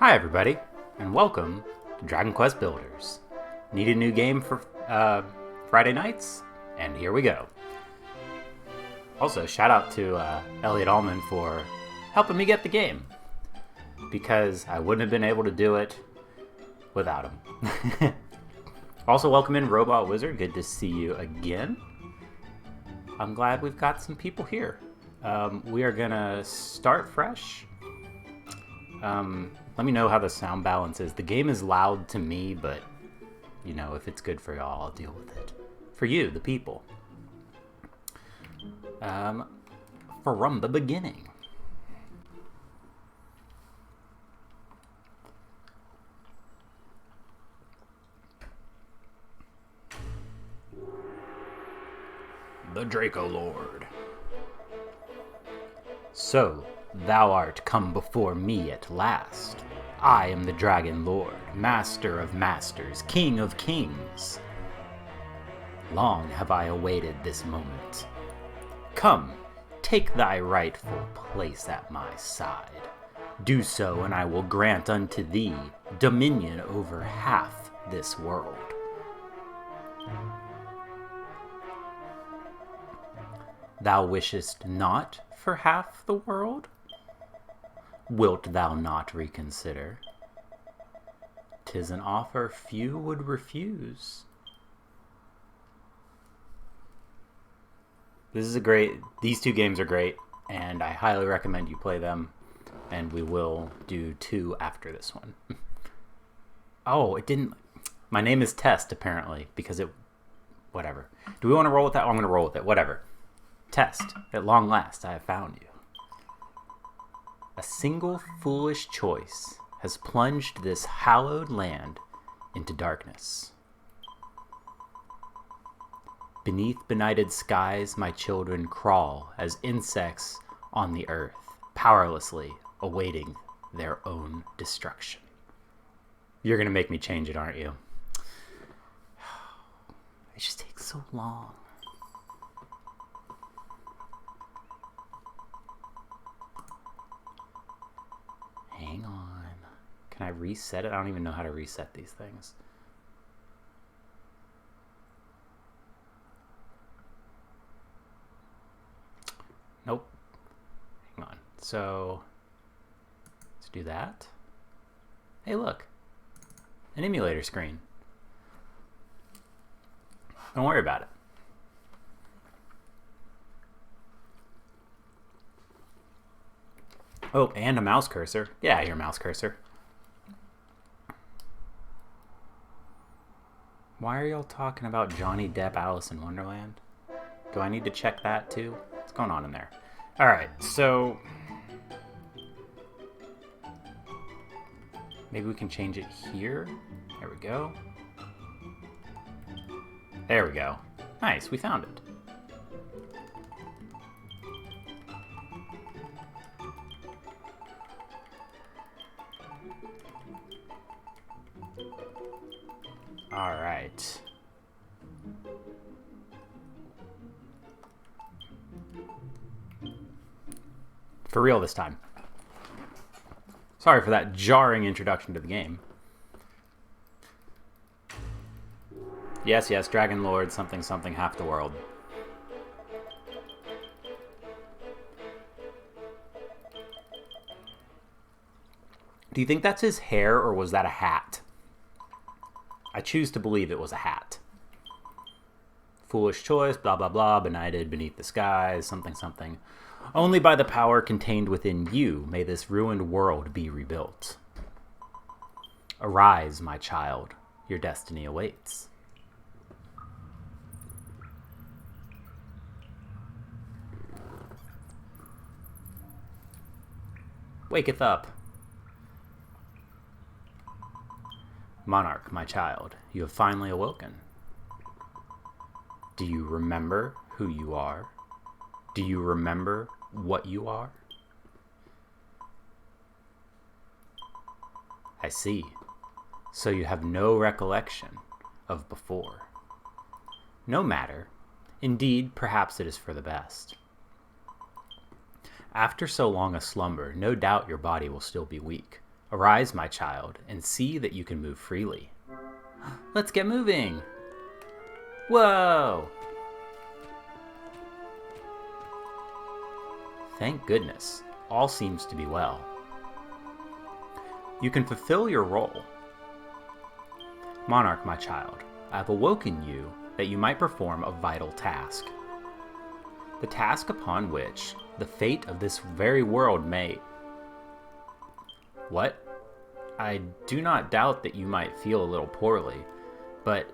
Hi everybody, and welcome to Dragon Quest Builders. Need a new game for Friday nights? And here we go. Also, shout out to Elliot Allman for helping me get the game, because I wouldn't have been able to do it without him. Also, welcome in Robot Wizard, good to see you again. I'm glad we've got some people here. We are gonna start fresh. Let me know how the sound balance is. The game is loud to me, but, you know, if it's good for y'all, I'll deal with it. For you, the people. From the beginning. The Draco Lord. So, thou art come before me at last. I am the Dragon Lord, Master of Masters, King of Kings. Long have I awaited this moment. Come, take thy rightful place at my side. Do so, and I will grant unto thee dominion over half this world. Thou wishest not for half the world? Wilt thou not reconsider? 'Tis an offer few would refuse. These two games are great, and I highly recommend you play them, and we will do two after this one. Oh, it didn't... My name is Test, apparently, because it... Whatever. Do we want to roll with that? Oh, I'm going to roll with it. Whatever. Test. At long last, I have found you. A single foolish choice has plunged this hallowed land into darkness. Beneath benighted skies, my children crawl as insects on the earth, powerlessly awaiting their own destruction. You're going to make me change it, aren't you? It just takes so long. Hang on. Can I reset it? I don't even know how to reset these things. Nope. Hang on. So, let's do that. Hey, look. An emulator screen. Don't worry about it. Oh, and a mouse cursor. Yeah, your mouse cursor. Why are y'all talking about Johnny Depp, Alice in Wonderland? Do I need to check that too? What's going on in there? Alright, so... Maybe we can change it here? There we go. There we go. Nice, we found it. All right. For real this time. Sorry for that jarring introduction to the game. Yes, yes, Dragon Lord, something, something, half the world. Do you think that's his hair, or was that a hat? I choose to believe it was a hat. Foolish choice, blah, blah, blah, benighted beneath the skies, something, something. Only by the power contained within you may this ruined world be rebuilt. Arise, my child, your destiny awaits. Waketh up. Monarch, my child, you have finally awoken. Do you remember who you are? Do you remember what you are? I see. So you have no recollection of before. No matter. Indeed, perhaps it is for the best. After so long a slumber, no doubt your body will still be weak, Arise, my child, and see that you can move freely. Let's get moving! Whoa! Thank goodness, all seems to be well. You can fulfill your role. Monarch, my child, I have awoken you that you might perform a vital task. The task upon which the fate of this very world may... What? I do not doubt that you might feel a little poorly, but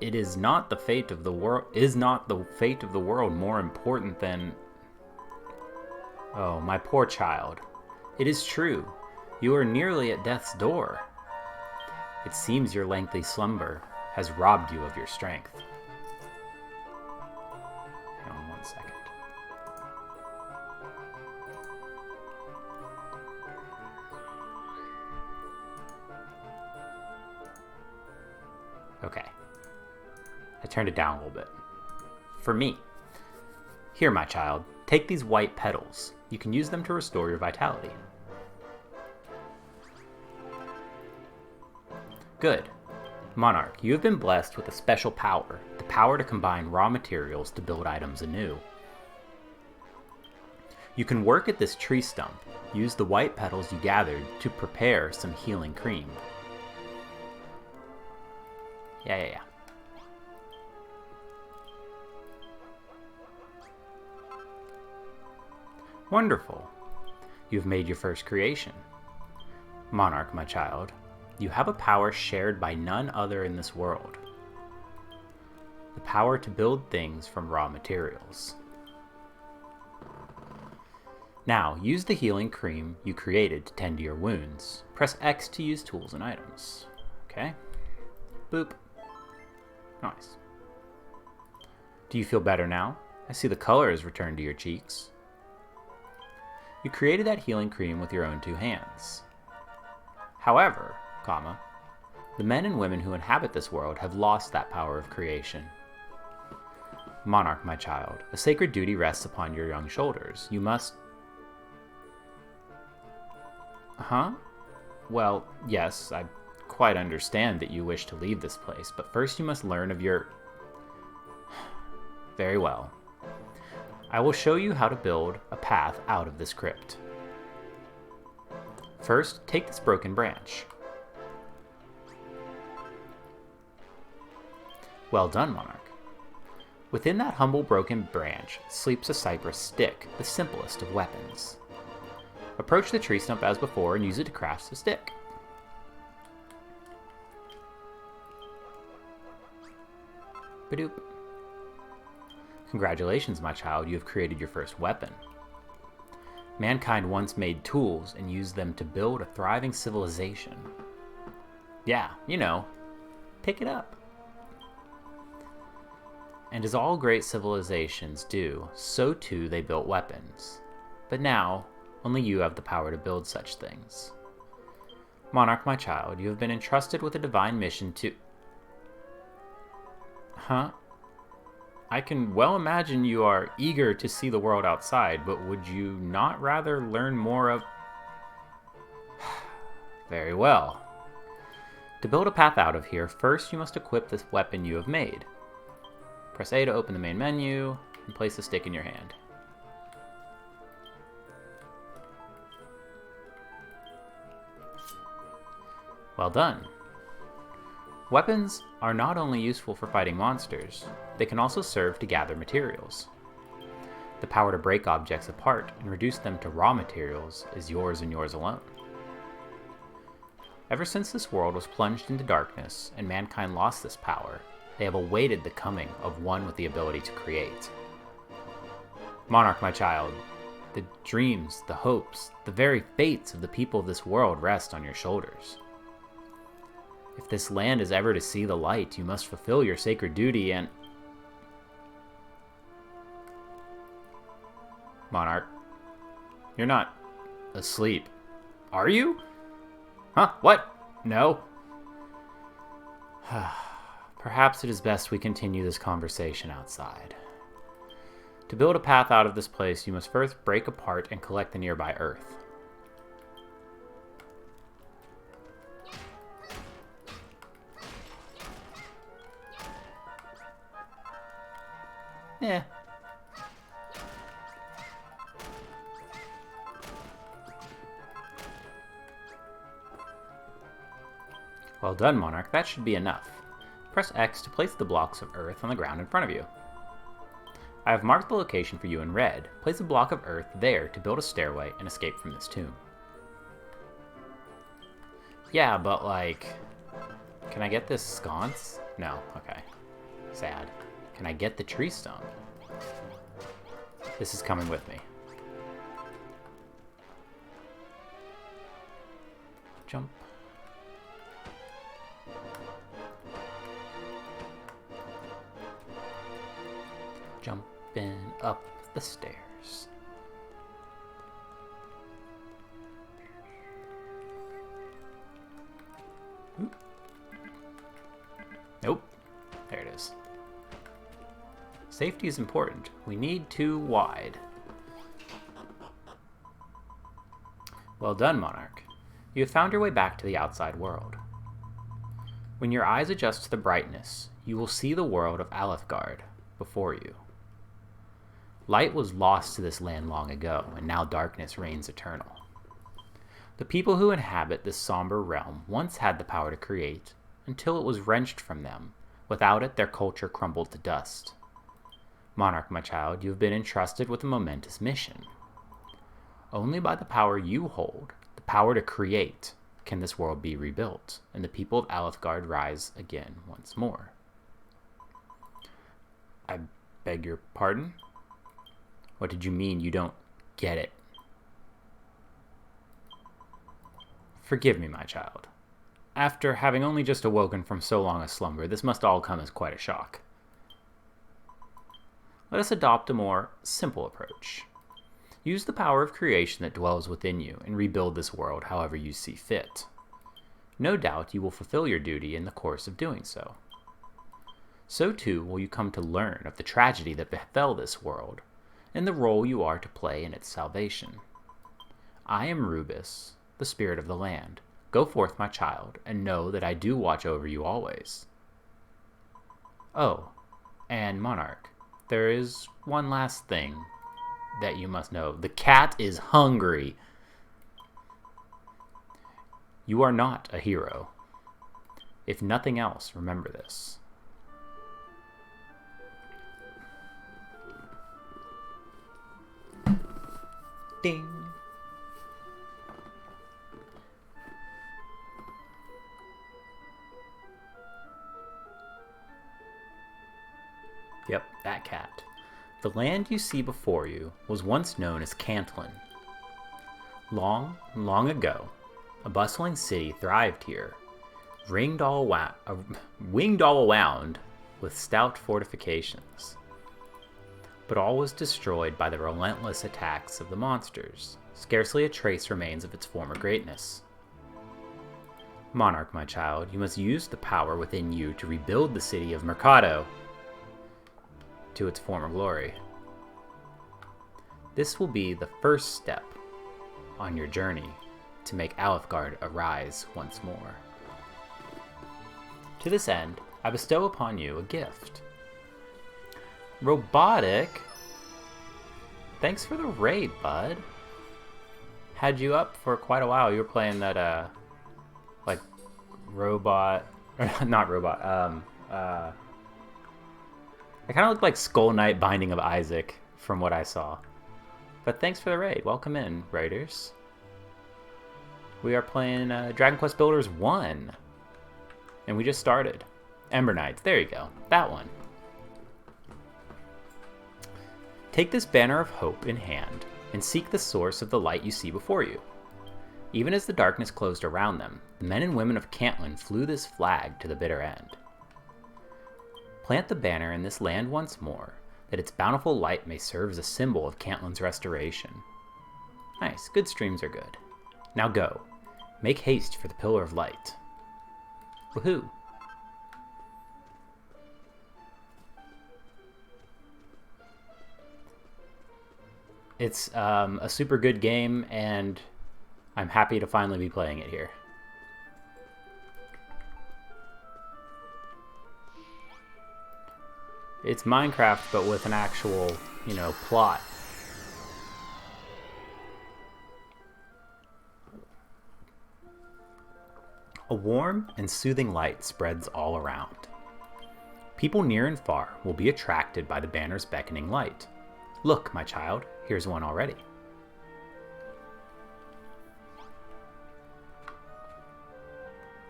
is not the fate of the world more important than... Oh, my poor child. It is true. You are nearly at death's door. It seems your lengthy slumber has robbed you of your strength. Hang on 1 second. Okay. I turned it down a little bit. For me. Here, my child, take these white petals. You can use them to restore your vitality. Good. Monarch, you have been blessed with a special power, the power to combine raw materials to build items anew. You can work at this tree stump. Use the white petals you gathered to prepare some healing cream. Yeah. Wonderful. You've made your first creation. Monarch, my child, you have a power shared by none other in this world. The power to build things from raw materials. Now, use the healing cream you created to tend to your wounds. Press X to use tools and items. Okay. Boop. Nice. Do you feel better now? I see the color has returned to your cheeks. You created that healing cream with your own 2 hands. However, the men and women who inhabit this world have lost that power of creation. Monarch, my child, a sacred duty rests upon your young shoulders. You must... Huh? Well, yes, I quite understand that you wish to leave this place, but first you must learn of your... Very well. I will show you how to build a path out of this crypt. First, take this broken branch. Well done, Monarch. Within that humble broken branch sleeps a cypress stick, the simplest of weapons. Approach the tree stump as before and use it to craft the stick. Badoop. Congratulations, my child, you have created your first weapon. Mankind once made tools and used them to build a thriving civilization. Yeah, you know, pick it up. And as all great civilizations do, so too they built weapons. But now, only you have the power to build such things. Monarch, my child, you have been entrusted with a divine mission to... Huh? I can well imagine you are eager to see the world outside, but would you not rather learn more of... Very well. To build a path out of here, first you must equip this weapon you have made. Press A to open the main menu, and place the stick in your hand. Well done. Weapons are not only useful for fighting monsters, they can also serve to gather materials. The power to break objects apart and reduce them to raw materials is yours and yours alone. Ever since this world was plunged into darkness and mankind lost this power, they have awaited the coming of one with the ability to create. Monarch, my child, the dreams, the hopes, the very fates of the people of this world rest on your shoulders. If this land is ever to see the light, you must fulfill your sacred duty and... Monarch, you're not asleep, are you? Huh? What? No? Perhaps it is best we continue this conversation outside. To build a path out of this place, you must first break apart and collect the nearby earth. Eh. Well done, Monarch. That should be enough. Press X to place the blocks of earth on the ground in front of you. I have marked the location for you in red. Place a block of earth there to build a stairway and escape from this tomb. Yeah, but like... Can I get this sconce? No, okay. Sad. Can I get the tree stump? This is coming with me. Jump. Jumping up the stairs. Oop. Nope. There it is. Safety is important. We need 2 wide. Well done, Monarch. You have found your way back to the outside world. When your eyes adjust to the brightness, you will see the world of Alethgard before you. Light was lost to this land long ago, and now darkness reigns eternal. The people who inhabit this somber realm once had the power to create, until it was wrenched from them. Without it, their culture crumbled to dust. Monarch, my child, you have been entrusted with a momentous mission. Only by the power you hold, the power to create, can this world be rebuilt, and the people of Alethgard rise again once more. I beg your pardon? What did you mean you don't get it? Forgive me, my child. After having only just awoken from so long a slumber, this must all come as quite a shock. Let us adopt a more simple approach. Use the power of creation that dwells within you and rebuild this world however you see fit. No doubt you will fulfill your duty in the course of doing so. So too will you come to learn of the tragedy that befell this world, and the role you are to play in its salvation. I am Rubus, the spirit of the land. Go forth, my child, and know that I do watch over you always. Oh, and Monarch, there is one last thing that you must know. The cat is hungry. You are not a hero. If nothing else, remember this. Ding. Yep, that cat. The land you see before you was once known as Cantlin. Long, long ago, a bustling city thrived here, winged all around with stout fortifications. But all was destroyed by the relentless attacks of the monsters. Scarcely a trace remains of its former greatness. Monarch, my child, you must use the power within you to rebuild the city of Mercado to its former glory. This will be the first step on your journey to make Alethgard arise once more. To this end, I bestow upon you a gift. Robotic? Thanks for the raid, bud. Had you up for quite a while. You were playing that, like, robot... not robot, I kind of look like Skull Knight Binding of Isaac from what I saw. But thanks for the raid. Welcome in, raiders. We are playing Dragon Quest Builders 1. And we just started. Ember Knights. There you go. That one. Take this banner of hope in hand and seek the source of the light you see before you. Even as the darkness closed around them, the men and women of Cantlin flew this flag to the bitter end. Plant the banner in this land once more, that its bountiful light may serve as a symbol of Cantlin's restoration. Nice, good streams are good. Now go. Make haste for the Pillar of Light. Woohoo! It's a super good game, and I'm happy to finally be playing it here. It's Minecraft, but with an actual, plot. A warm and soothing light spreads all around. People near and far will be attracted by the banner's beckoning light. Look, my child, here's one already.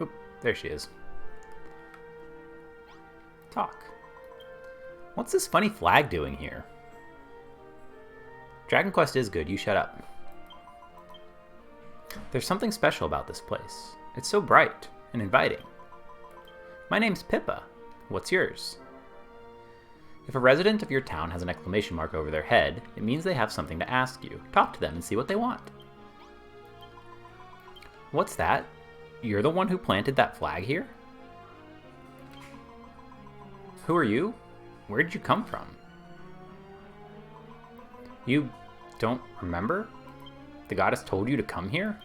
Oop, there she is. Talk. What's this funny flag doing here? Dragon Quest is good, you shut up. There's something special about this place. It's so bright and inviting. My name's Pippa. What's yours? If a resident of your town has an exclamation mark over their head, it means they have something to ask you. Talk to them and see what they want. What's that? You're the one who planted that flag here? Who are you? Where did you come from? You don't remember? The goddess told you to come here?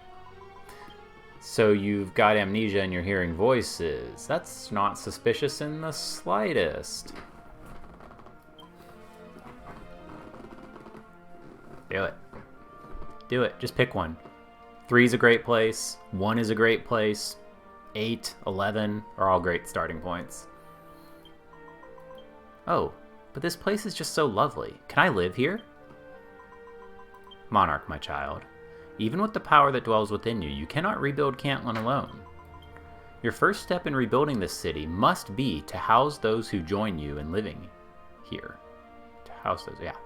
So you've got amnesia and you're hearing voices. That's not suspicious in the slightest. Do it. Do it. Just pick one. 3 is a great place. 1 is a great place. 8, 11 are all great starting points. Oh, but this place is just so lovely. Can I live here? Monarch, my child. Even with the power that dwells within you, you cannot rebuild Cantlin alone. Your first step in rebuilding this city must be to house those who join you in living here. To house those, yeah.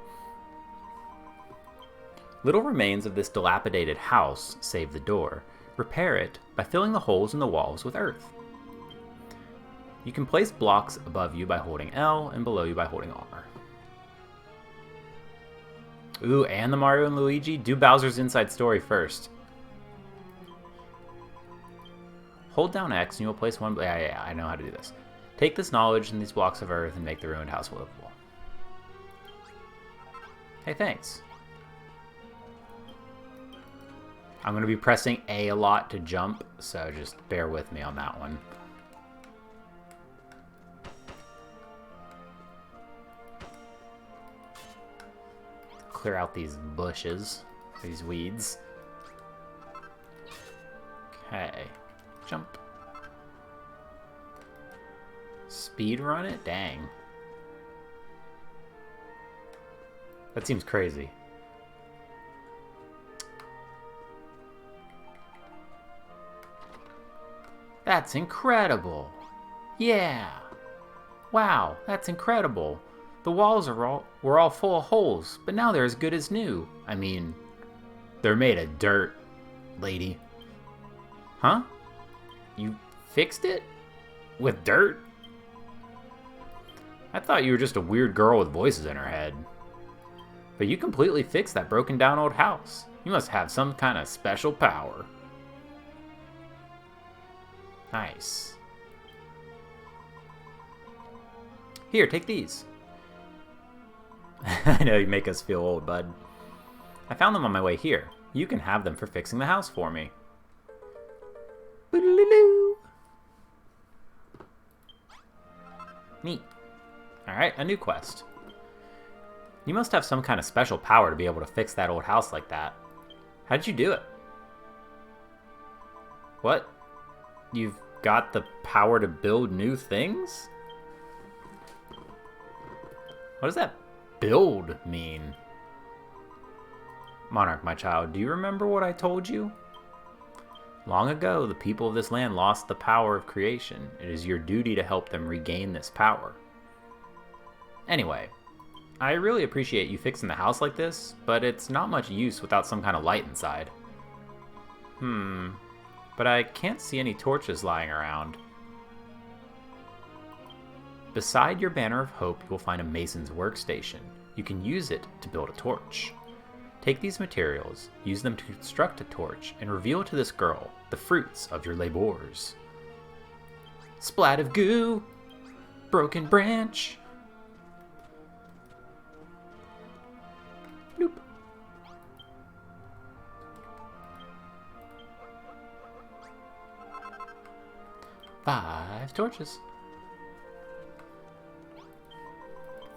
Little remains of this dilapidated house, save the door. Repair it by filling the holes in the walls with earth. You can place blocks above you by holding L and below you by holding R. Ooh, and the Mario and Luigi? Do Bowser's Inside Story first. Hold down X and you will place one... Yeah, I know how to do this. Take this knowledge and these blocks of earth and make the ruined house livable. Hey, thanks. I'm going to be pressing A lot to jump, so just bear with me on that one. Clear out these bushes, these weeds. Okay, jump. Speed run it? Dang. That seems crazy. That's incredible. Yeah. Wow, that's incredible. The walls were all full of holes, but now they're as good as new. I mean, they're made of dirt, lady. Huh? You fixed it? With dirt? I thought you were just a weird girl with voices in her head. But you completely fixed that broken down old house. You must have some kind of special power. Nice. Here, take these. I know you make us feel old, bud. I found them on my way here. You can have them for fixing the house for me. Neat. Alright, a new quest. You must have some kind of special power to be able to fix that old house like that. How'd you do it? What? You've got the power to build new things? What does that build mean? Monarch, my child, do you remember what I told you? Long ago, the people of this land lost the power of creation. It is your duty to help them regain this power. Anyway, I really appreciate you fixing the house like this, but it's not much use without some kind of light inside. But I can't see any torches lying around. Beside your banner of hope, you will find a mason's workstation. You can use it to build a torch. Take these materials, use them to construct a torch, and reveal to this girl the fruits of your labors. Splat of goo! Broken branch! Nope. Five torches.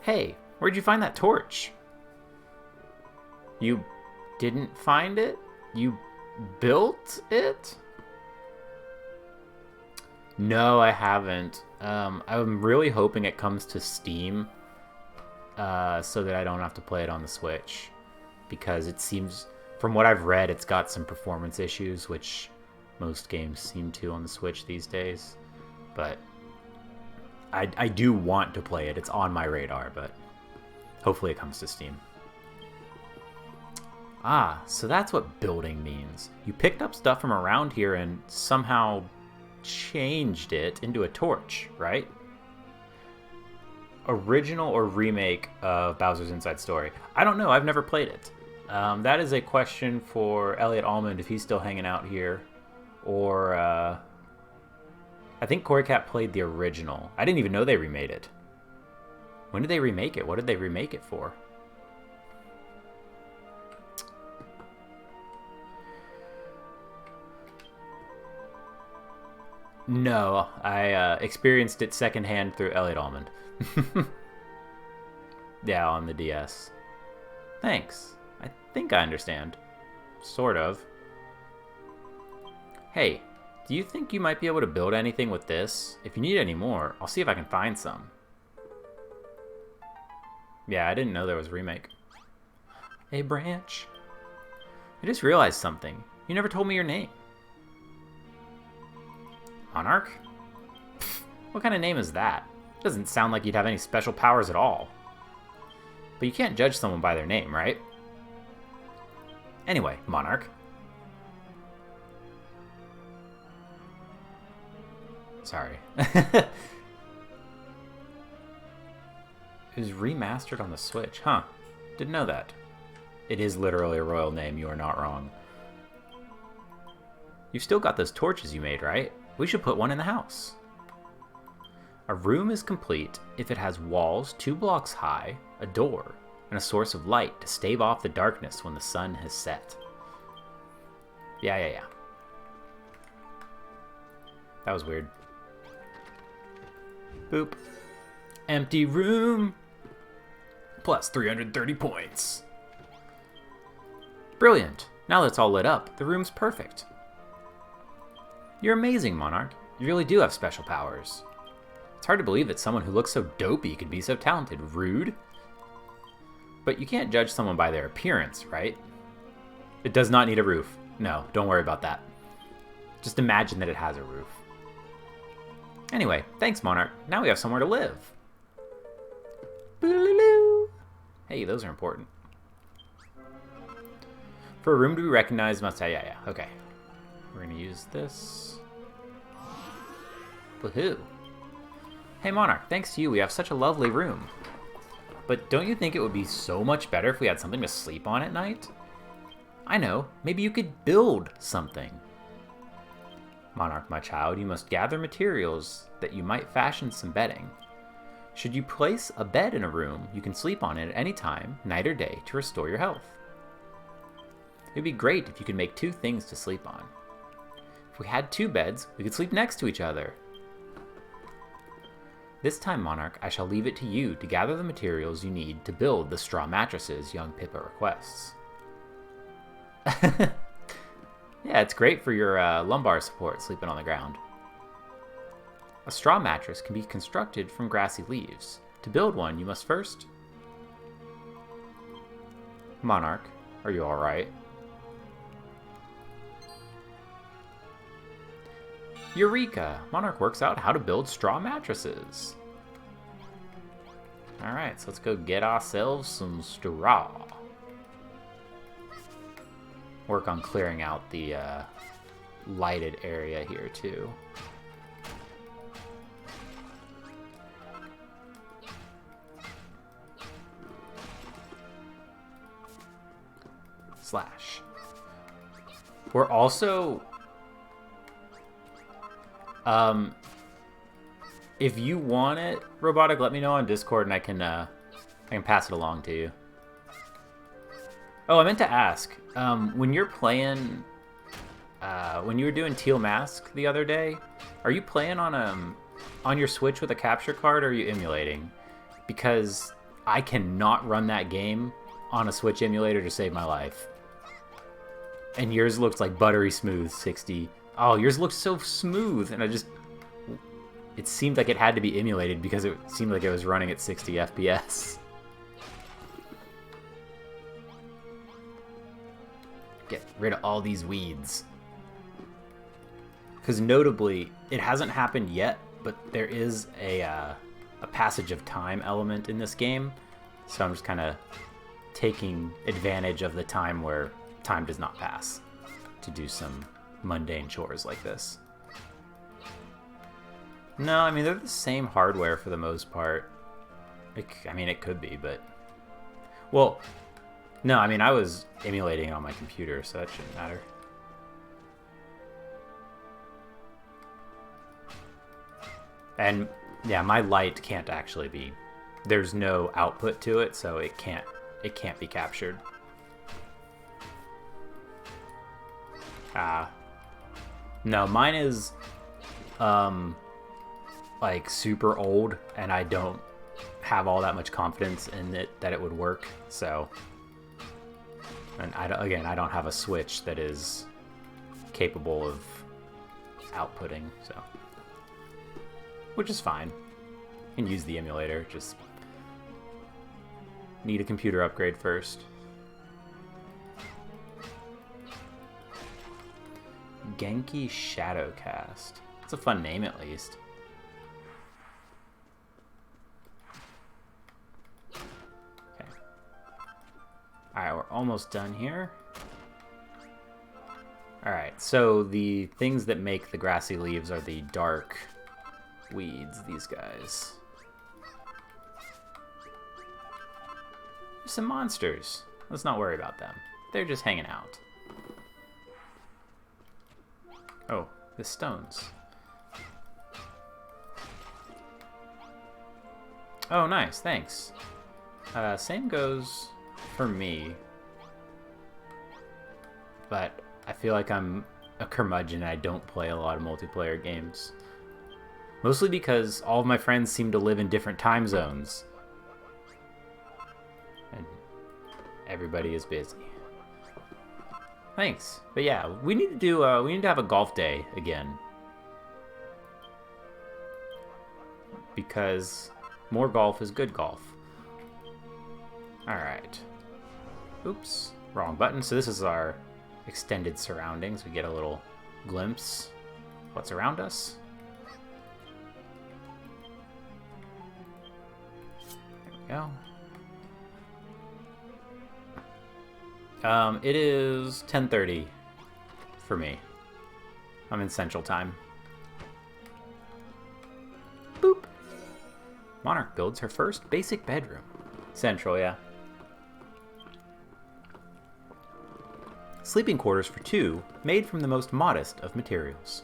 Hey, where'd you find that torch? You didn't find it? You built it? No, I haven't. I'm really hoping it comes to Steam so that I don't have to play it on the Switch. Because it seems, from what I've read, it's got some performance issues, which most games seem to on the Switch these days. But I do want to play it. It's on my radar, but hopefully it comes to Steam. Ah, so that's what building means. You picked up stuff from around here and somehow changed it into a torch, right? Original or remake of Bowser's Inside Story? I don't know. I've never played it. That is a question for Elliot Almond if he's still hanging out here. Or, I think Corey Cat played the original. I didn't even know they remade it. When did they remake it? What did they remake it for? No, I experienced it secondhand through Elliot Almond. Yeah, on the DS. Thanks. I think I understand. Sort of. Hey, do you think you might be able to build anything with this? If you need any more, I'll see if I can find some. Yeah, I didn't know there was a remake. Hey, Branch. I just realized something. You never told me your name. Monarch? Pfft, what kind of name is that? Doesn't sound like you'd have any special powers at all. But you can't judge someone by their name, right? Anyway, Monarch. Sorry. It was remastered on the Switch. Huh. Didn't know that. It is literally a royal name, you are not wrong. You've still got those torches you made, right? We should put one in the house. A room is complete if it has walls 2 blocks high, a door, and a source of light to stave off the darkness when the sun has set. Yeah. That was weird. Boop. Empty room. Plus 330 points. Brilliant. Now that it's all lit up, the room's perfect. You're amazing, Monarch. You really do have special powers. It's hard to believe that someone who looks so dopey could be so talented. Rude. But you can't judge someone by their appearance, right? It does not need a roof. No, don't worry about that. Just imagine that it has a roof. Anyway, thanks, Monarch. Now we have somewhere to live. Boo-loo-loo. Hey, those are important. For a room to be recognized, must... Yeah. Okay. We're going to use this. Woohoo. Hey, Monarch, thanks to you, we have such a lovely room. But don't you think it would be so much better if we had something to sleep on at night? I know. Maybe you could build something. Monarch, my child, you must gather materials that you might fashion some bedding. Should you place a bed in a room, you can sleep on it at any time, night or day, to restore your health. It would be great if you could make 2 things to sleep on. If we had 2 beds, we could sleep next to each other. This time, Monarch, I shall leave it to you to gather the materials you need to build the straw mattresses young Pippa requests. Yeah, it's great for your lumbar support, sleeping on the ground. A straw mattress can be constructed from grassy leaves. To build one, you must first... Monarch, are you alright? Eureka! Monarch works out how to build straw mattresses. Alright, so let's go get ourselves some straw. Work on clearing out the lighted area here, too. Slash. We're also... if you want it, Robotic, let me know on Discord and I can pass it along to you. Oh, I meant to ask, when you're playing, when you were doing Teal Mask the other day, are you playing on your Switch with a capture card or are you emulating? Because I cannot run that game on a Switch emulator to save my life. And yours looks like buttery smooth 60. Oh, yours looks so smooth, and it seemed like it had to be emulated because it seemed like it was running at 60 FPS. Get rid of all these weeds. Because notably, it hasn't happened yet, but there is a passage of time element in this game. So I'm just kind of taking advantage of the time where time does not pass to do some mundane chores like this. No, I mean, they're the same hardware for the most part. I mean, it could be, but... Well, no, I mean, I was emulating it on my computer, so that shouldn't matter. And, yeah, my light can't actually be... There's no output to it, so it can't be captured. No, mine is, like, super old, and I don't have all that much confidence in it that it would work, so... And, I don't have a Switch that is capable of outputting, so... Which is fine. You can use the emulator, just... Need a computer upgrade first. Genki Shadowcast. It's a fun name, at least. Okay. Alright, we're almost done here. Alright, so the things that make the grassy leaves are the dark weeds, these guys. There's some monsters. Let's not worry about them. They're just hanging out. Oh, the stones. Oh, nice, thanks. Same goes for me. But I feel like I'm a curmudgeon and I don't play a lot of multiplayer games. Mostly because all of my friends seem to live in different time zones. And everybody is busy. Thanks. But yeah, we need to have a golf day again. Because more golf is good golf. Alright. Oops, wrong button. So this is our extended surroundings. We get a little glimpse of what's around us. There we go. It is 10:30 for me. I'm in Central Time. Boop. Monarch builds her first basic bedroom. Central, yeah. Sleeping quarters for two, made from the most modest of materials.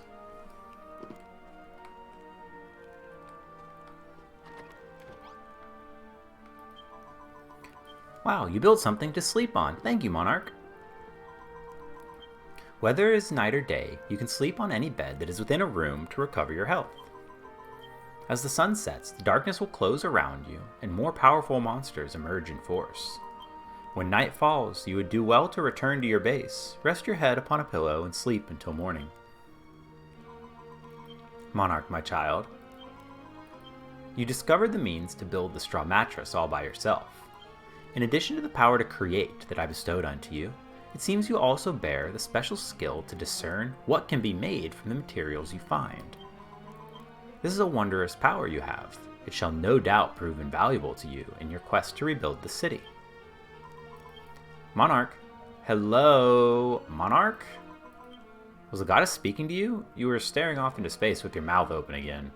Wow, you built something to sleep on. Thank you, Monarch. Whether it is night or day, you can sleep on any bed that is within a room to recover your health. As the sun sets, the darkness will close around you, and more powerful monsters emerge in force. When night falls, you would do well to return to your base, rest your head upon a pillow, and sleep until morning. Monarch, my child. You discovered the means to build the straw mattress all by yourself. In addition to the power to create that I bestowed unto you, it seems you also bear the special skill to discern what can be made from the materials you find. This is a wondrous power you have. It shall no doubt prove invaluable to you in your quest to rebuild the city. Monarch. Hello, Monarch? Was the goddess speaking to you? You were staring off into space with your mouth open again.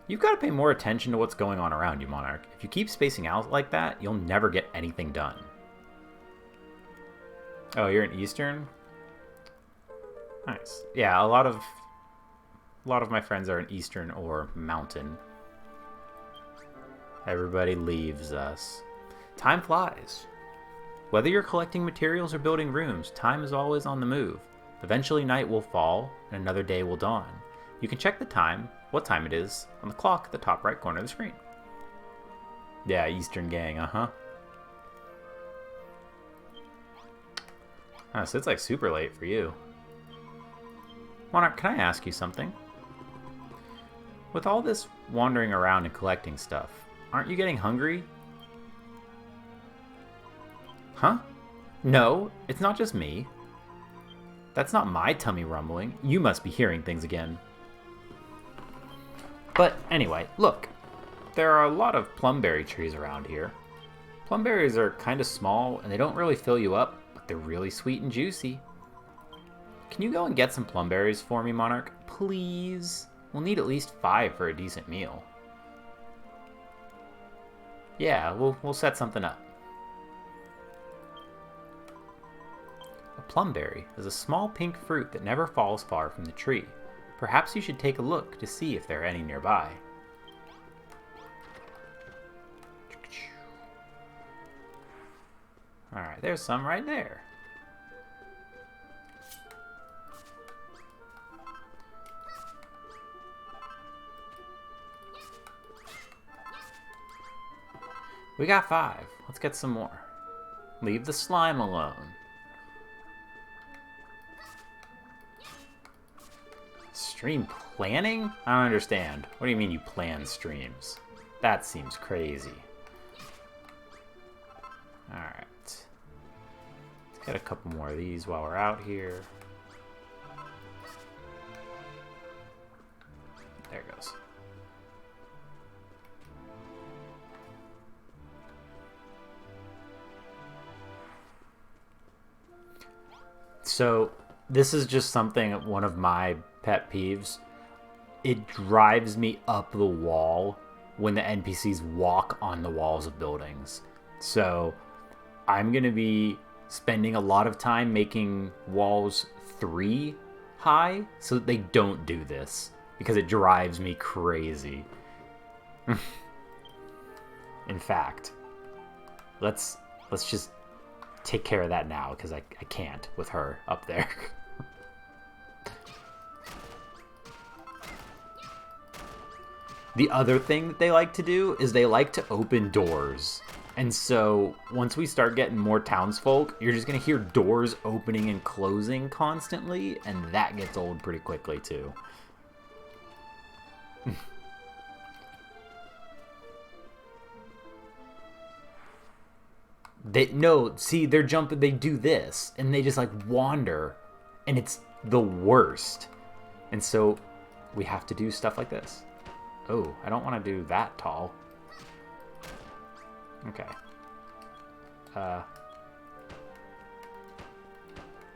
You've got to pay more attention to what's going on around you, Monarch. If you keep spacing out like that, you'll never get anything done. Oh, you're in Eastern? Nice. Yeah, a lot of my friends are in Eastern or Mountain. Everybody leaves us. Time flies. Whether you're collecting materials or building rooms, time is always on the move. Eventually night will fall and another day will dawn. You can check the time, what time it is, on the clock at the top right corner of the screen. Yeah, Eastern gang, Oh, so it's like super late for you. Monarch, can I ask you something? With all this wandering around and collecting stuff, aren't you getting hungry? Huh? No, it's not just me. That's not my tummy rumbling. You must be hearing things again. But anyway, look. There are a lot of plumberry trees around here. Plumberries are kind of small and they don't really fill you up, but they're really sweet and juicy. Can you go and get some plumberries for me, Monarch? Please? We'll need at least 5 for a decent meal. Yeah, we'll set something up. A plumberry is a small pink fruit that never falls far from the tree. Perhaps you should take a look to see if there are any nearby. Alright, there's some right there. We got 5. Let's get some more. Leave the slime alone. Stream planning? I don't understand. What do you mean you plan streams? That seems crazy. Alright. Let's get a couple more of these while we're out here. There it goes. So, this is just something, one of my pet peeves. It drives me up the wall when the NPCs walk on the walls of buildings. So, I'm going to be spending a lot of time making walls 3 high so that they don't do this, because it drives me crazy. In fact, let's just take care of that now, because I can't with her up there. The other thing that they like to do is they like to open doors. And so once we start getting more townsfolk, you're just going to hear doors opening and closing constantly, and that gets old pretty quickly too. They're jumping, they do this, and they just like wander, and it's the worst. And so we have to do stuff like this. Oh, I don't want to do that tall. Okay. There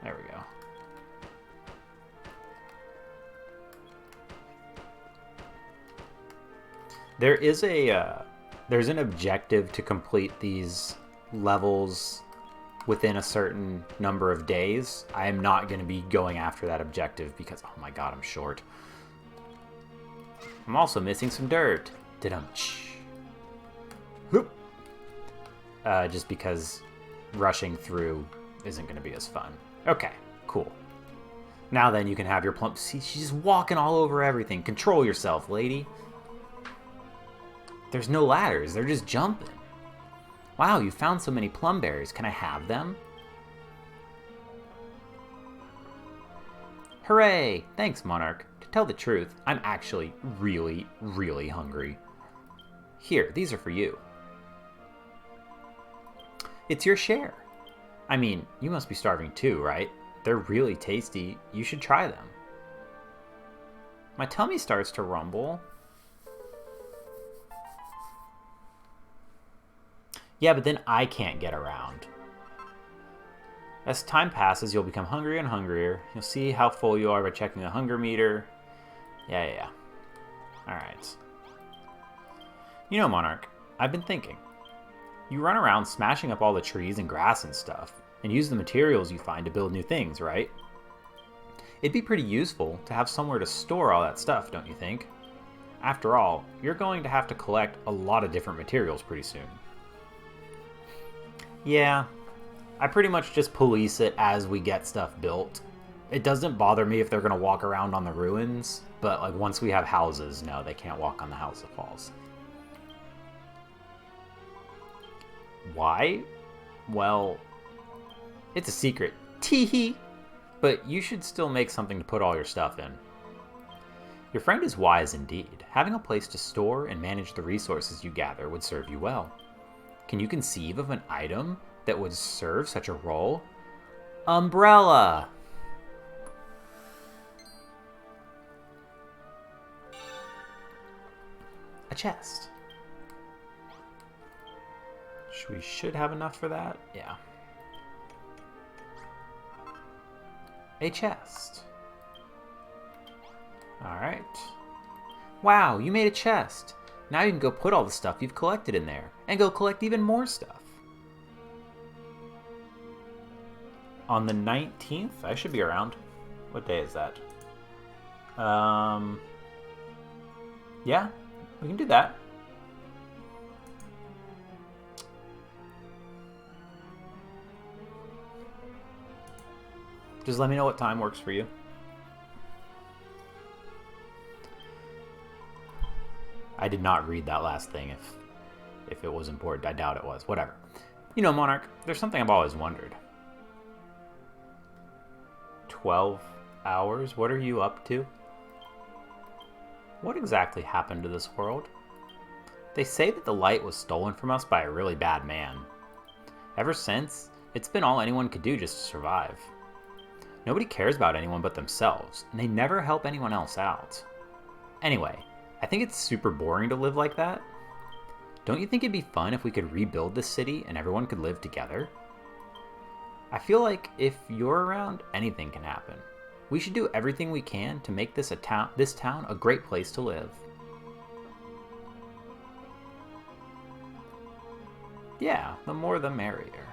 we go. There's an objective to complete these levels within a certain number of days. I am not going to be going after that objective because, oh my god, I'm short. I'm also missing some dirt. Just because rushing through isn't going to be as fun. Okay, cool. Now then, you can have your plump... See, she's just walking all over everything. Control yourself, lady. There's no ladders. They're just jumping. Wow, you found so many plumberries. Can I have them? Hooray! Thanks, Monarch. To tell the truth, I'm actually really, really hungry. Here, these are for you. It's your share. I mean, you must be starving too, right? They're really tasty. You should try them. My tummy starts to rumble. Yeah, but then I can't get around. As time passes, you'll become hungrier and hungrier. You'll see how full you are by checking the hunger meter. Yeah. Alright. You know, Monarch, I've been thinking. You run around smashing up all the trees and grass and stuff, and use the materials you find to build new things, right? It'd be pretty useful to have somewhere to store all that stuff, don't you think? After all, you're going to have to collect a lot of different materials pretty soon. Yeah, I pretty much just police it as we get stuff built. It doesn't bother me if they're going to walk around on the ruins, but like once we have houses, no, they can't walk on the house of walls. Why? Well, it's a secret. Tee-hee! But you should still make something to put all your stuff in. Your friend is wise indeed. Having a place to store and manage the resources you gather would serve you well. Can you conceive of an item that would serve such a role? Umbrella! A chest. We should have enough for that. Yeah. A chest. Alright. Wow, you made a chest. Now you can go put all the stuff you've collected in there, and go collect even more stuff. On the 19th, I should be around. What day is that? Yeah, we can do that. Just let me know what time works for you. I did not read that last thing if it was important. I doubt it was. Whatever. You know, Monarch, there's something I've always wondered. 12 hours? What are you up to? What exactly happened to this world? They say that the light was stolen from us by a really bad man. Ever since, it's been all anyone could do just to survive. Nobody cares about anyone but themselves, and they never help anyone else out. Anyway, I think it's super boring to live like that. Don't you think it'd be fun if we could rebuild this city and everyone could live together? I feel like if you're around, anything can happen. We should do everything we can to make this town a great place to live. Yeah, the more the merrier.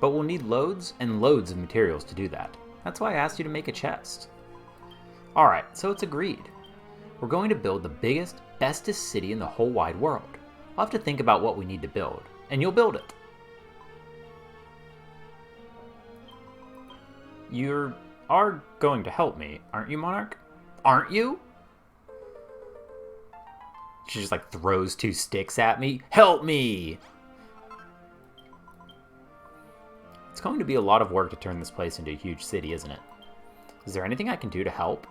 But we'll need loads and loads of materials to do that. That's why I asked you to make a chest. Alright, so it's agreed. We're going to build the biggest, bestest city in the whole wide world. I'll have to think about what we need to build, and you'll build it. You are going to help me, aren't you, Monarch? Aren't you? She just like throws 2 sticks at me. Help me! It's going to be a lot of work to turn this place into a huge city, isn't it? Is there anything I can do to help?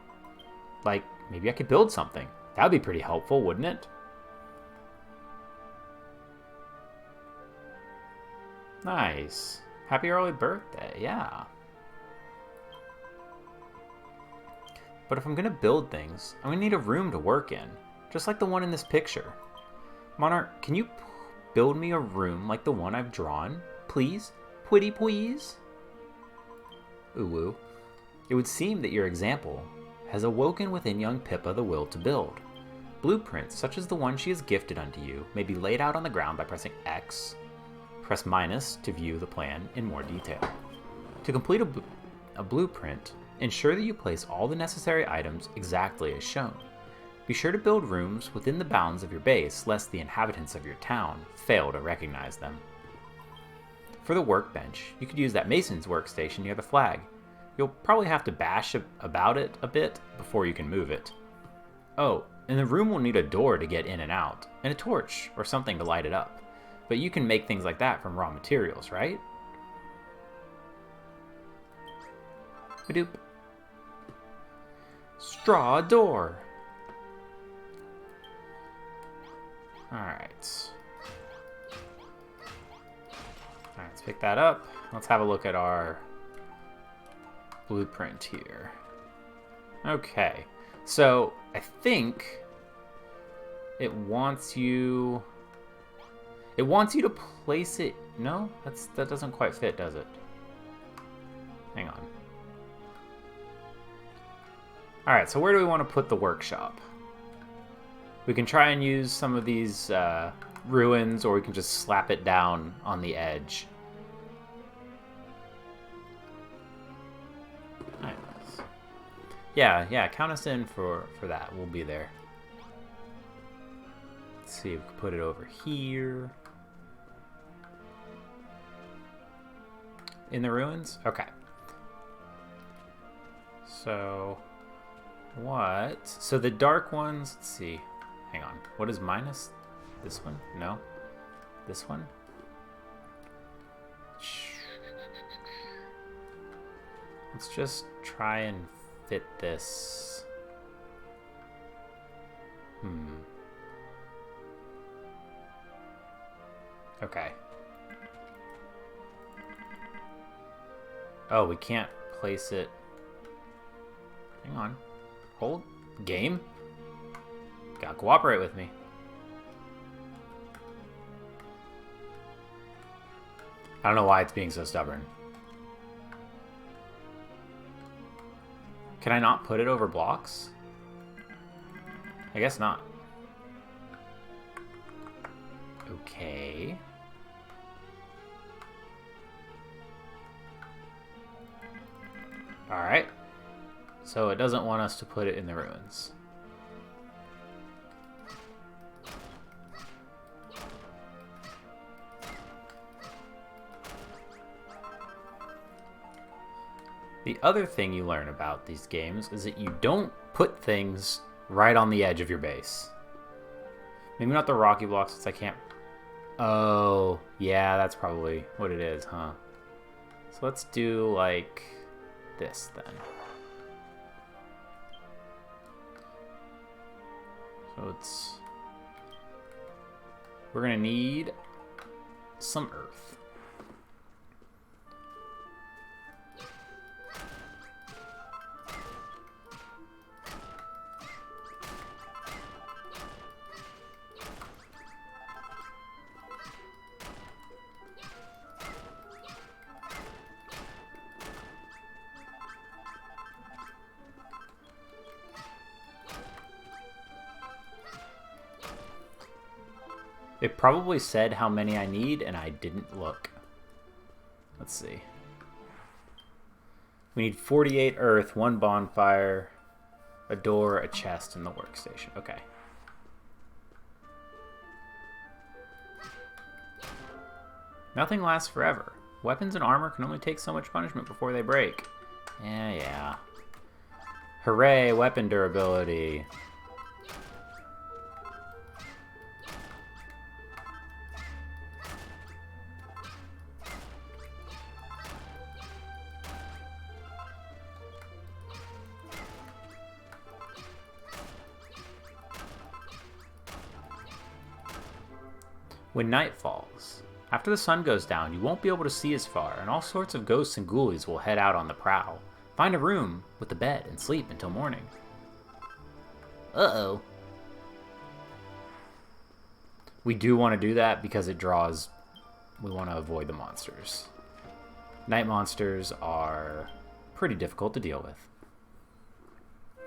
Like, maybe I could build something. That would be pretty helpful, wouldn't it? Nice. Happy early birthday, yeah. But if I'm going to build things, I'm going to need a room to work in, just like the one in this picture. Monarch, can you build me a room like the one I've drawn? Please? Pretty please? Ooh. It would seem that your example has awoken within young Pippa the will to build. Blueprints, such as the one she has gifted unto you, may be laid out on the ground by pressing X. Press minus to view the plan in more detail. To complete a blueprint, ensure that you place all the necessary items exactly as shown. Be sure to build rooms within the bounds of your base, lest the inhabitants of your town fail to recognize them. For the workbench, you could use that mason's workstation near the flag. You'll probably have to bash about it a bit before you can move it. Oh, and the room will need a door to get in and out, and a torch or something to light it up. But you can make things like that from raw materials, right? Badoop. Straw door. Alright. Alright, let's pick that up. Let's have a look at our blueprint here. Okay, so I think it wants you to place it. No, that doesn't quite fit, does it? Hang on. Alright, so where do we want to put the workshop? We can try and use some of these ruins, or we can just slap it down on the edge. Nice. Yeah, count us in for that. We'll be there. Let's see if we can put it over here. In the ruins? Okay. So, what? So the dark ones, let's see. Hang on. What is minus? This one? No? This one? Let's just try and fit this. Okay. Oh, we can't place it. Hang on. Hold. Game? Gotta cooperate with me. I don't know why it's being so stubborn. Can I not put it over blocks? I guess not. Okay. Alright. So it doesn't want us to put it in the ruins. The other thing you learn about these games is that you don't put things right on the edge of your base. Maybe not the rocky blocks, since I can't... Oh, yeah, that's probably what it is, huh? So let's do, like, this, then. So it's... We're gonna need some earth. It probably said how many I need, and I didn't look. Let's see. We need 48 earth, 1 bonfire, a door, a chest, and the workstation. Okay. Nothing lasts forever. Weapons and armor can only take so much punishment before they break. Yeah. Hooray, weapon durability. When night falls, after the sun goes down, you won't be able to see as far, and all sorts of ghosts and ghoulies will head out on the prowl. Find a room with a bed and sleep until morning. Uh-oh. We do want to do that because it draws... We want to avoid the monsters. Night monsters are pretty difficult to deal with.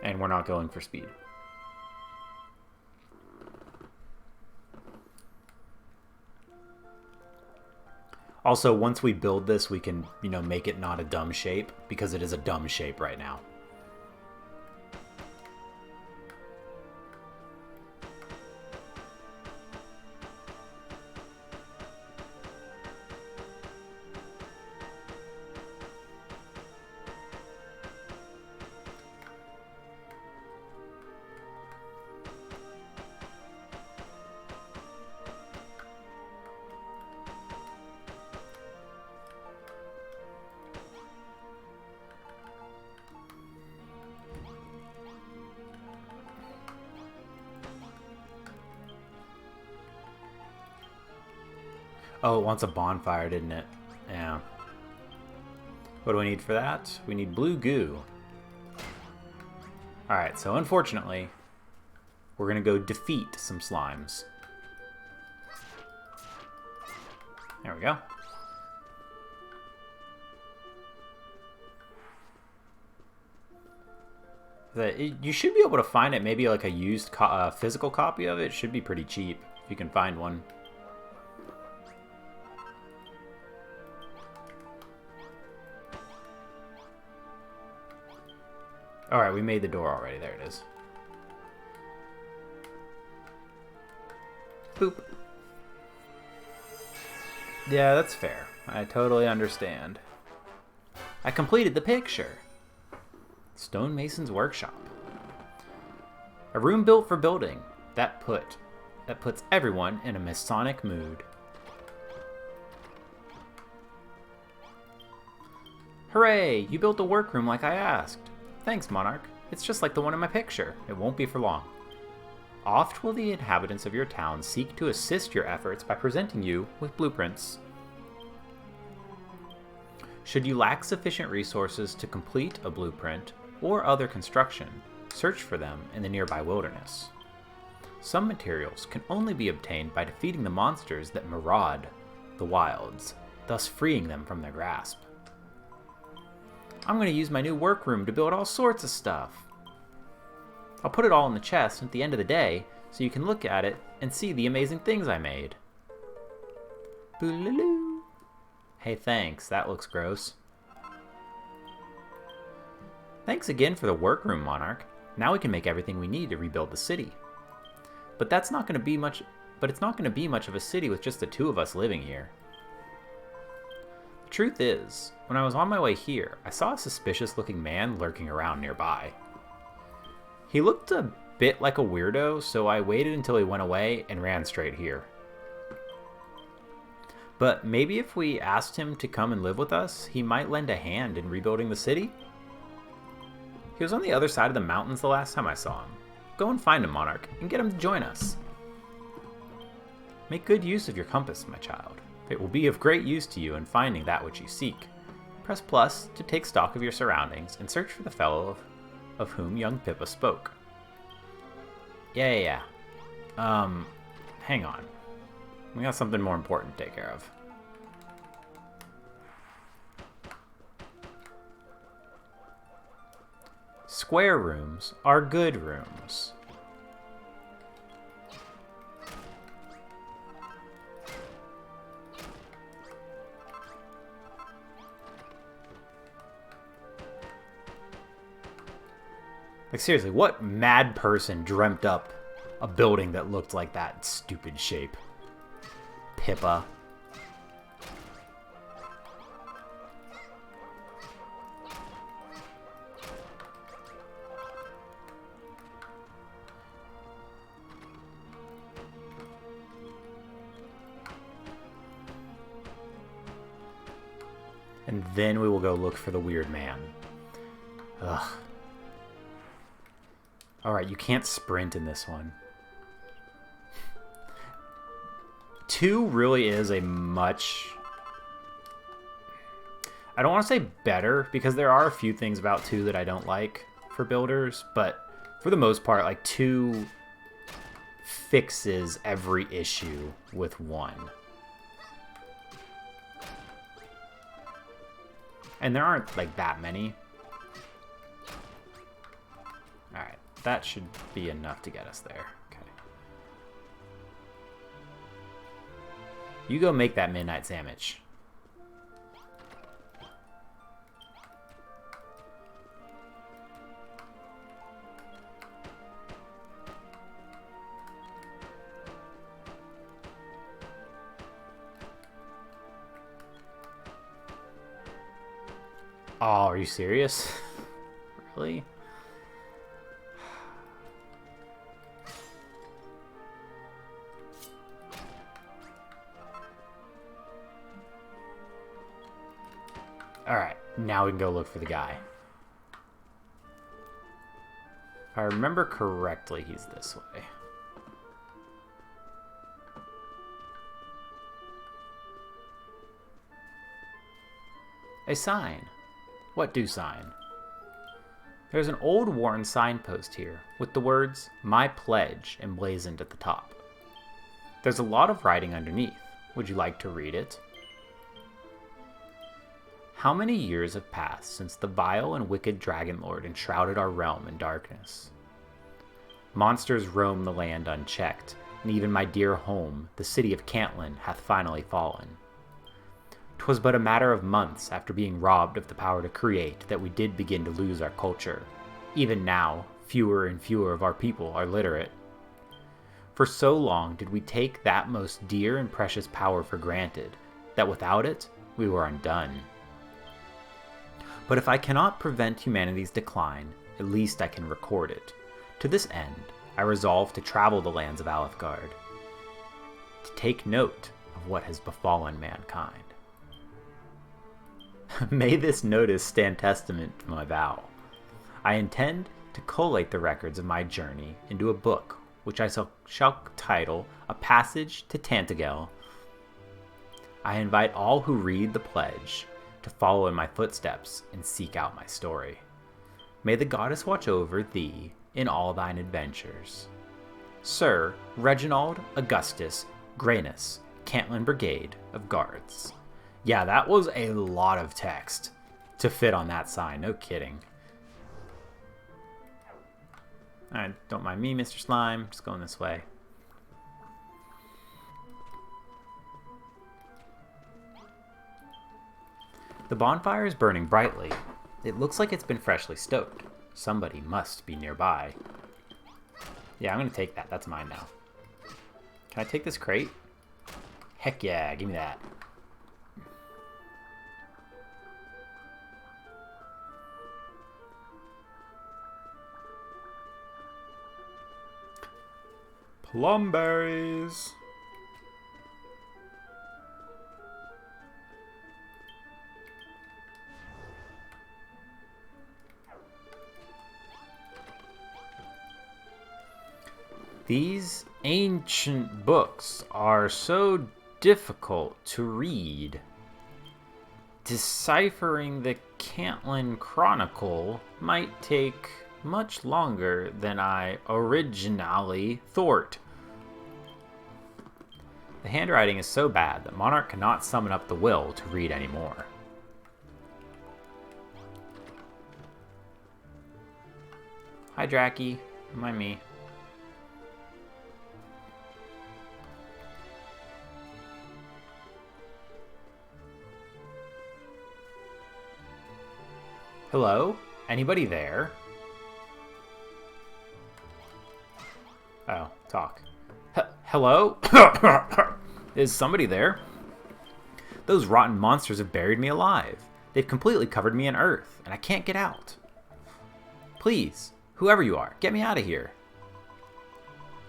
And we're not going for speed. Also, once we build this, we can, make it not a dumb shape, because it is a dumb shape right now. Oh, it wants a bonfire, didn't it? Yeah. What do we need for that? We need blue goo. Alright, so unfortunately, we're going to go defeat some slimes. There we go. You should be able to find it, maybe like a used physical copy of it. It should be pretty cheap if you can find one. Alright, we made the door already. There it is. Boop. Yeah, that's fair. I totally understand. I completed the picture. Stonemason's workshop. A room built for building. That puts everyone in a Masonic mood. Hooray! You built a workroom like I asked. Thanks, Monarch. It's just like the one in my picture. It won't be for long. Oft will the inhabitants of your town seek to assist your efforts by presenting you with blueprints. Should you lack sufficient resources to complete a blueprint or other construction, search for them in the nearby wilderness. Some materials can only be obtained by defeating the monsters that maraud the wilds, thus freeing them from their grasp. I'm going to use my new workroom to build all sorts of stuff. I'll put it all in the chest at the end of the day so you can look at it and see the amazing things I made. Boo-loo-loo. Hey, thanks. That looks gross. Thanks again for the workroom, Monarch. Now we can make everything we need to rebuild the city. But it's not going to be much of a city with just the two of us living here. The truth is, when I was on my way here, I saw a suspicious-looking man lurking around nearby. He looked a bit like a weirdo, so I waited until he went away and ran straight here. But maybe if we asked him to come and live with us, he might lend a hand in rebuilding the city? He was on the other side of the mountains the last time I saw him. Go and find him, Monarch, and get him to join us. Make good use of your compass, my child. It will be of great use to you in finding that which you seek. Press plus to take stock of your surroundings and search for the fellow of whom young Pippa spoke. Yeah. Hang on. We got something more important to take care of. Square rooms are good rooms. Like, seriously, what mad person dreamt up a building that looked like that stupid shape? Pippa. And then we will go look for the weird man. Ugh. Alright, you can't sprint in this one. 2 really is a much... I don't want to say better, because there are a few things about 2 that I don't like for builders, but for the most part, like, 2 fixes every issue with 1. And there aren't, like, that many. Alright, that should be enough to get us there. Okay. You go make that midnight sandwich. Oh, are you serious? Really? Alright, now we can go look for the guy. If I remember correctly, he's this way. A sign. What do sign? There's an old worn signpost here with the words, "My Pledge," emblazoned at the top. There's a lot of writing underneath. Would you like to read it? How many years have passed since the vile and wicked Dragon Lord enshrouded our realm in darkness? Monsters roam the land unchecked, and even my dear home, the city of Cantlin, hath finally fallen. 'Twas but a matter of months after being robbed of the power to create that we did begin to lose our culture. Even now, fewer and fewer of our people are literate. For so long did we take that most dear and precious power for granted, that without it, we were undone. But if I cannot prevent humanity's decline, at least I can record it. To this end, I resolve to travel the lands of Alefgard, to take note of what has befallen mankind. May this notice stand testament to my vow. I intend to collate the records of my journey into a book, which I shall title A Passage to Tantagel. I invite all who read the pledge to follow in my footsteps and seek out my story. May the goddess watch over thee in all thine adventures. Sir Reginald Augustus Grayness, Cantlin Brigade of Guards. Yeah, that was a lot of text to fit on that sign, no kidding. Alright, don't mind me, Mr. Slime, just going this way. The bonfire is burning brightly. It looks like it's been freshly stoked. Somebody must be nearby. Yeah, I'm gonna take that. That's mine now. Can I take this crate? Heck yeah, give me that. Plumberries. These ancient books are so difficult to read. Deciphering the Cantlin Chronicle might take much longer than I originally thought. The handwriting is so bad that Monarch cannot summon up the will to read anymore. Hi, Dracky. Mind me. Hello? Anybody there? Oh, talk. Hello? Is somebody there? Those rotten monsters have buried me alive. They've completely covered me in earth, and I can't get out. Please, whoever you are, get me out of here.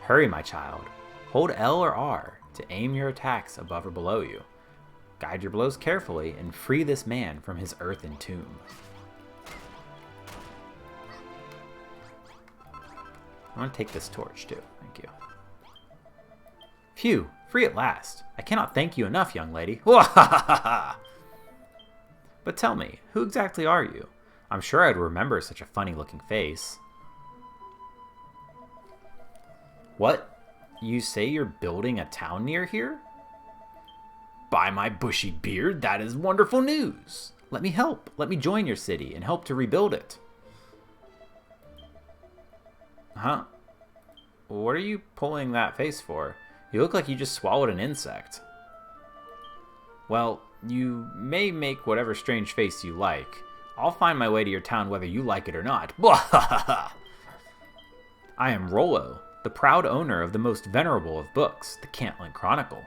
Hurry, my child. Hold L or R to aim your attacks above or below you. Guide your blows carefully and free this man from his earthen tomb. I want to take this torch, too. Thank you. Phew, free at last. I cannot thank you enough, young lady. But tell me, who exactly are you? I'm sure I'd remember such a funny-looking face. What? You say you're building a town near here? By my bushy beard, that is wonderful news. Let me help. Let me join your city and help to rebuild it. Huh? What are you pulling that face for? You look like you just swallowed an insect. Well, you may make whatever strange face you like. I'll find my way to your town whether you like it or not. I am Rollo, the proud owner of the most venerable of books, the Cantlin Chronicle.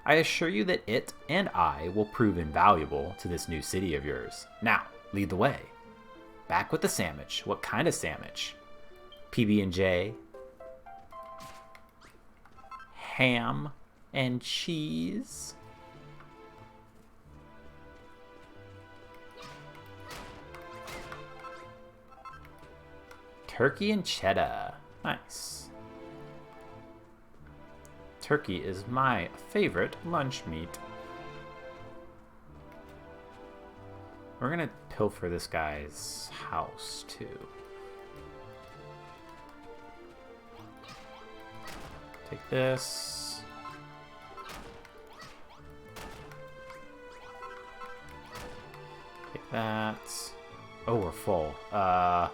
I assure you that it and I will prove invaluable to this new city of yours. Now, lead the way. Back with the sandwich. What kind of sandwich? PB&J, ham and cheese. Turkey and cheddar. Nice. Turkey is my favorite lunch meat. We're gonna pilfer this guy's house too. Take this. Take that. Oh, we're full. Huh.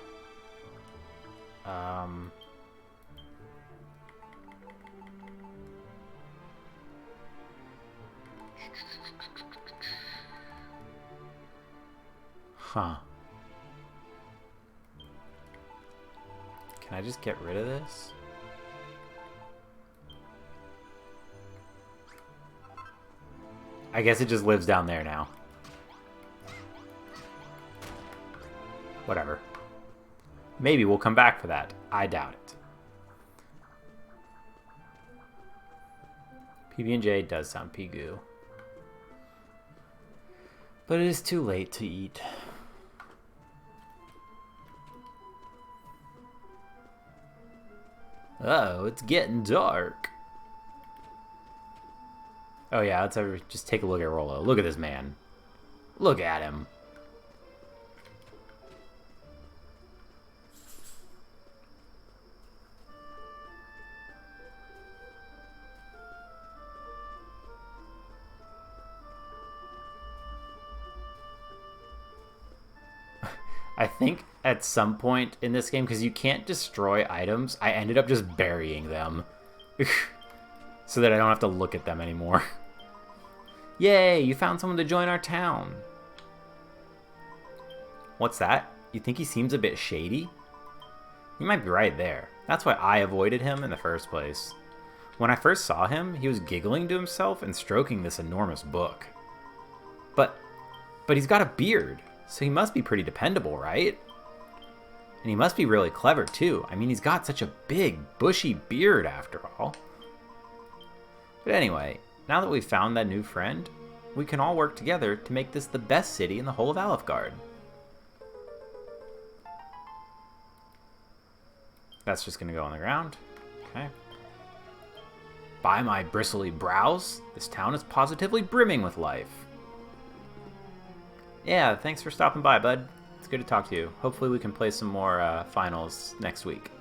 Can I just get rid of this? I guess it just lives down there now. Whatever. Maybe we'll come back for that. I doubt it. PB&J does sound pigoo. But it is too late to eat. Oh, it's getting dark. Oh yeah, let's just take a look at Rollo. Look at this man. Look at him. I think at some point in this game, because you can't destroy items, I ended up just burying them. So that I don't have to look at them anymore. Yay, you found someone to join our town. What's that? You think he seems a bit shady? You might be right there. That's why I avoided him in the first place. When I first saw him, he was giggling to himself and stroking this enormous book. But he's got a beard, so he must be pretty dependable, right? And he must be really clever, too. I mean, he's got such a big, bushy beard, after all. But anyway, now that we've found that new friend, we can all work together to make this the best city in the whole of Alefgard. That's just going to go on the ground. Okay. By my bristly brows, this town is positively brimming with life. Yeah, thanks for stopping by, bud. It's good to talk to you. Hopefully we can play some more finals next week.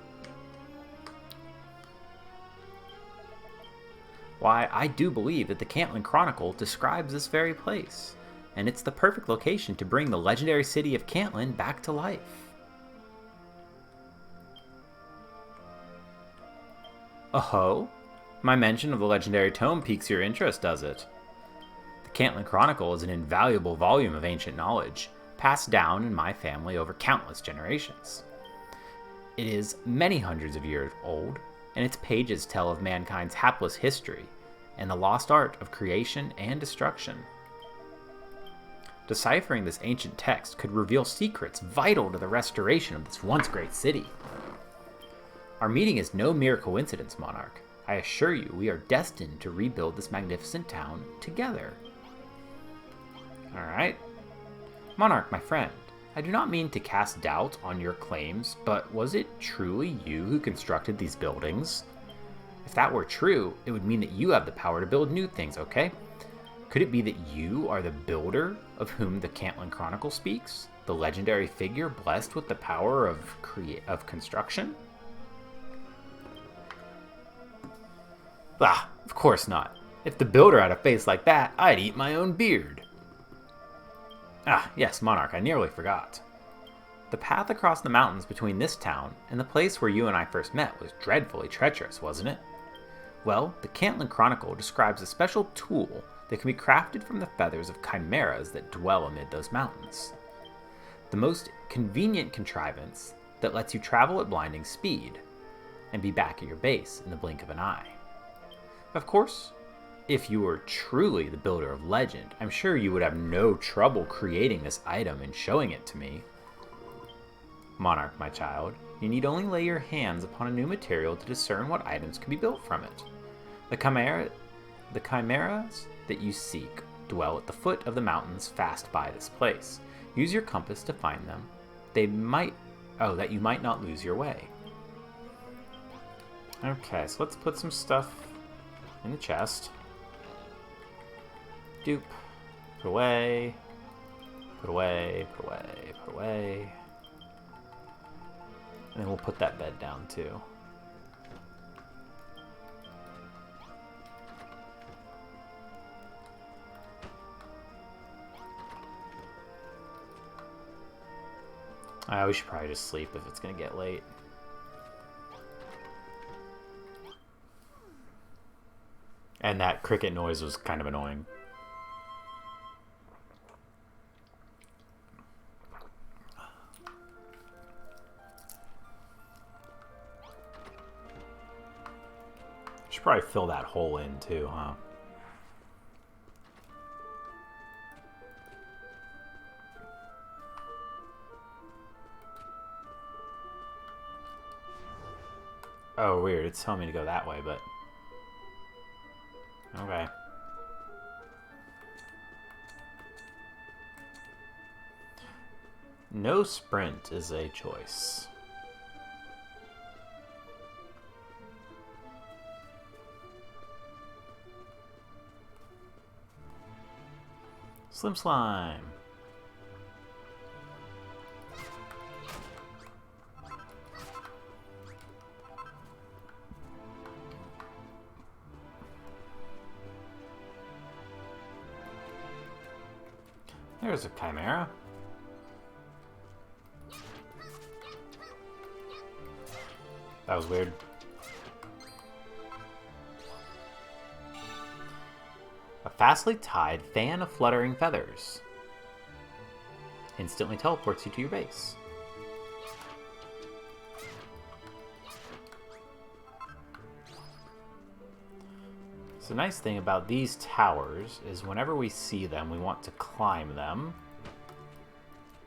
Why, I do believe that the Cantlin Chronicle describes this very place, and it's the perfect location to bring the legendary city of Cantlin back to life. Oh-ho? My mention of the legendary tome piques your interest, does it? The Cantlin Chronicle is an invaluable volume of ancient knowledge, passed down in my family over countless generations. It is many hundreds of years old, and its pages tell of mankind's hapless history and the lost art of creation and destruction. Deciphering this ancient text could reveal secrets vital to the restoration of this once great city. Our meeting is no mere coincidence, Monarch. I assure you we are destined to rebuild this magnificent town together. Alright. Monarch, my friend, I do not mean to cast doubt on your claims, but was it truly you who constructed these buildings? If that were true, it would mean that you have the power to build new things, okay? Could it be that you are the builder of whom the Cantlin Chronicle speaks? The legendary figure blessed with the power of construction? Ah, of course not. If the builder had a face like that, I'd eat my own beard. Ah, yes, Monarch, I nearly forgot. The path across the mountains between this town and the place where you and I first met was dreadfully treacherous, wasn't it? Well, the Cantlin Chronicle describes a special tool that can be crafted from the feathers of chimeras that dwell amid those mountains. The most convenient contrivance that lets you travel at blinding speed and be back at your base in the blink of an eye. Of course, if you were truly the builder of legend, I'm sure you would have no trouble creating this item and showing it to me. Monarch, my child, you need only lay your hands upon a new material to discern what items can be built from it. The chimeras that you seek dwell at the foot of the mountains fast by this place. Use your compass to find them. That you might not lose your way. Okay, so let's put some stuff in the chest. Dupe. Put away. Put away. Put away. Put away. And then we'll put that bed down too. We should probably just sleep if it's gonna get late. And that cricket noise was kind of annoying. Should probably fill that hole in too, huh? Oh, weird. It's telling me to go that way, but... Okay. No sprint is a choice. Slim Slime. There's a Chimera. That was weird. A fastly tied fan of fluttering feathers. Instantly teleports you to your base. So the nice thing about these towers is whenever we see them, we want to climb them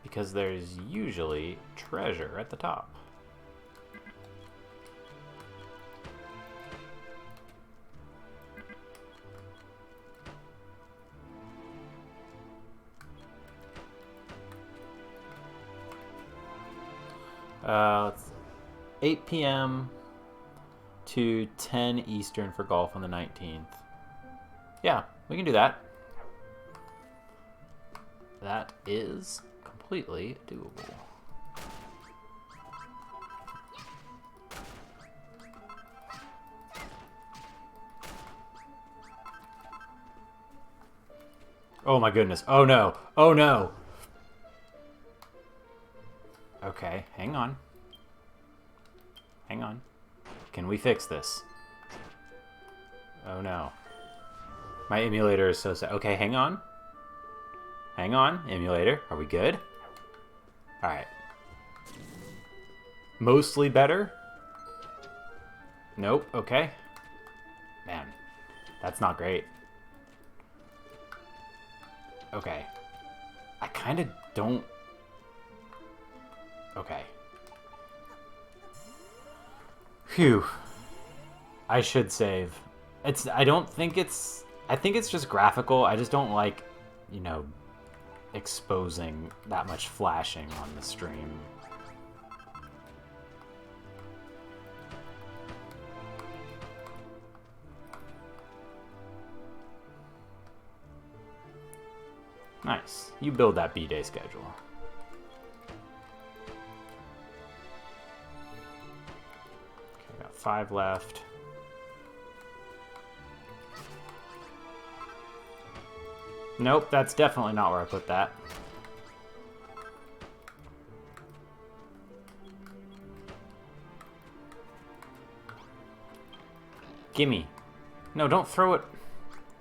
because there's usually treasure at the top. It's 8 p.m. to 10 Eastern for golf on the 19th. Yeah, we can do that. That is completely doable. Oh my goodness. Oh no. Oh no. Okay, hang on. Hang on. Can we fix this? Oh no. My emulator is so sad. Okay, hang on. Hang on, emulator. Are we good? Alright. Mostly better? Nope, okay. Man, that's not great. Okay. I kind of don't... Okay. Phew. I should save. I don't think it's... I think it's just graphical. I just don't like, you know, exposing that much flashing on the stream. Nice. You build that B-Day schedule. Okay, got 5 left. Nope, that's definitely not where I put that. Gimme. No, don't throw it.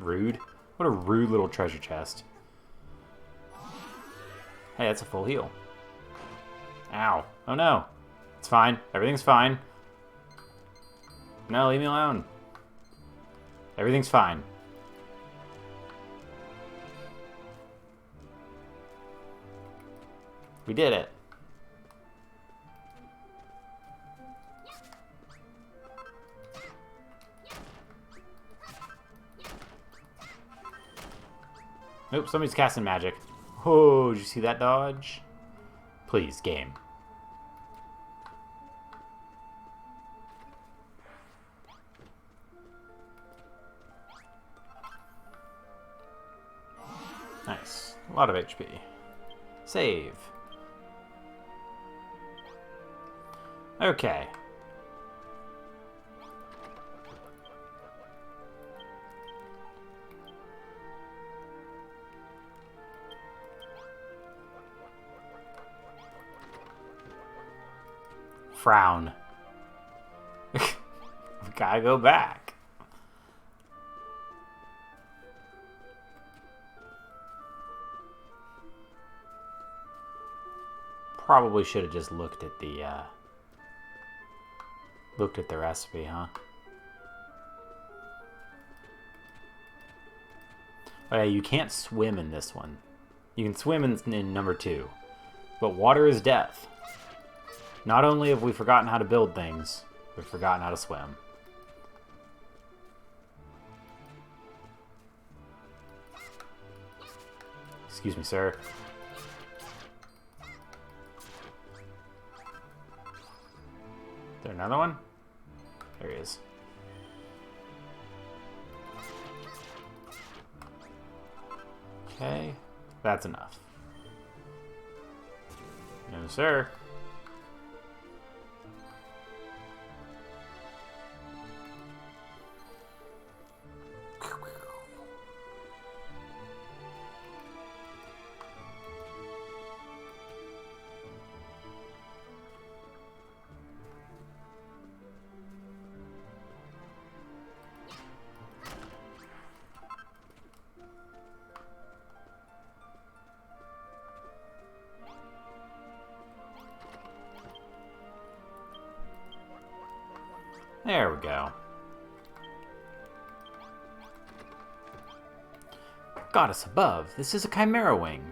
Rude. What a rude little treasure chest. Hey, that's a full heal. Ow. Oh no. It's fine. Everything's fine. No, leave me alone. Everything's fine. We did it. Nope, somebody's casting magic. Oh, did you see that dodge? Please, game. Nice. A lot of HP. Save. Okay. Frown. We gotta go back. Probably should have just looked at the recipe, huh? Oh yeah, you can't swim in this one. You can swim in number 2, but water is death. Not only have we forgotten how to build things, we've forgotten how to swim. Excuse me, sir. there another one? There he is. Okay, that's enough. No, sir. There we go. Goddess above, this is a chimera wing.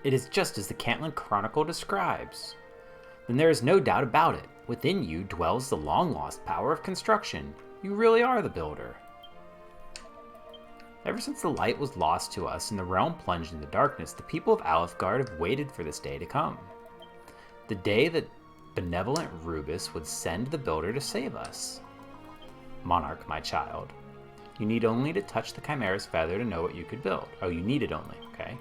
It is just as the Cantlin Chronicle describes. Then there is no doubt about it. Within you dwells the long-lost power of construction. You really are the builder. Ever since the light was lost to us and the realm plunged into darkness, the people of Alefgard have waited for this day to come. The day that benevolent Rubus would send the builder to save us. Monarch, my child, you need only to touch the Chimera's feather to know what you could build. Oh, you need it only, okay?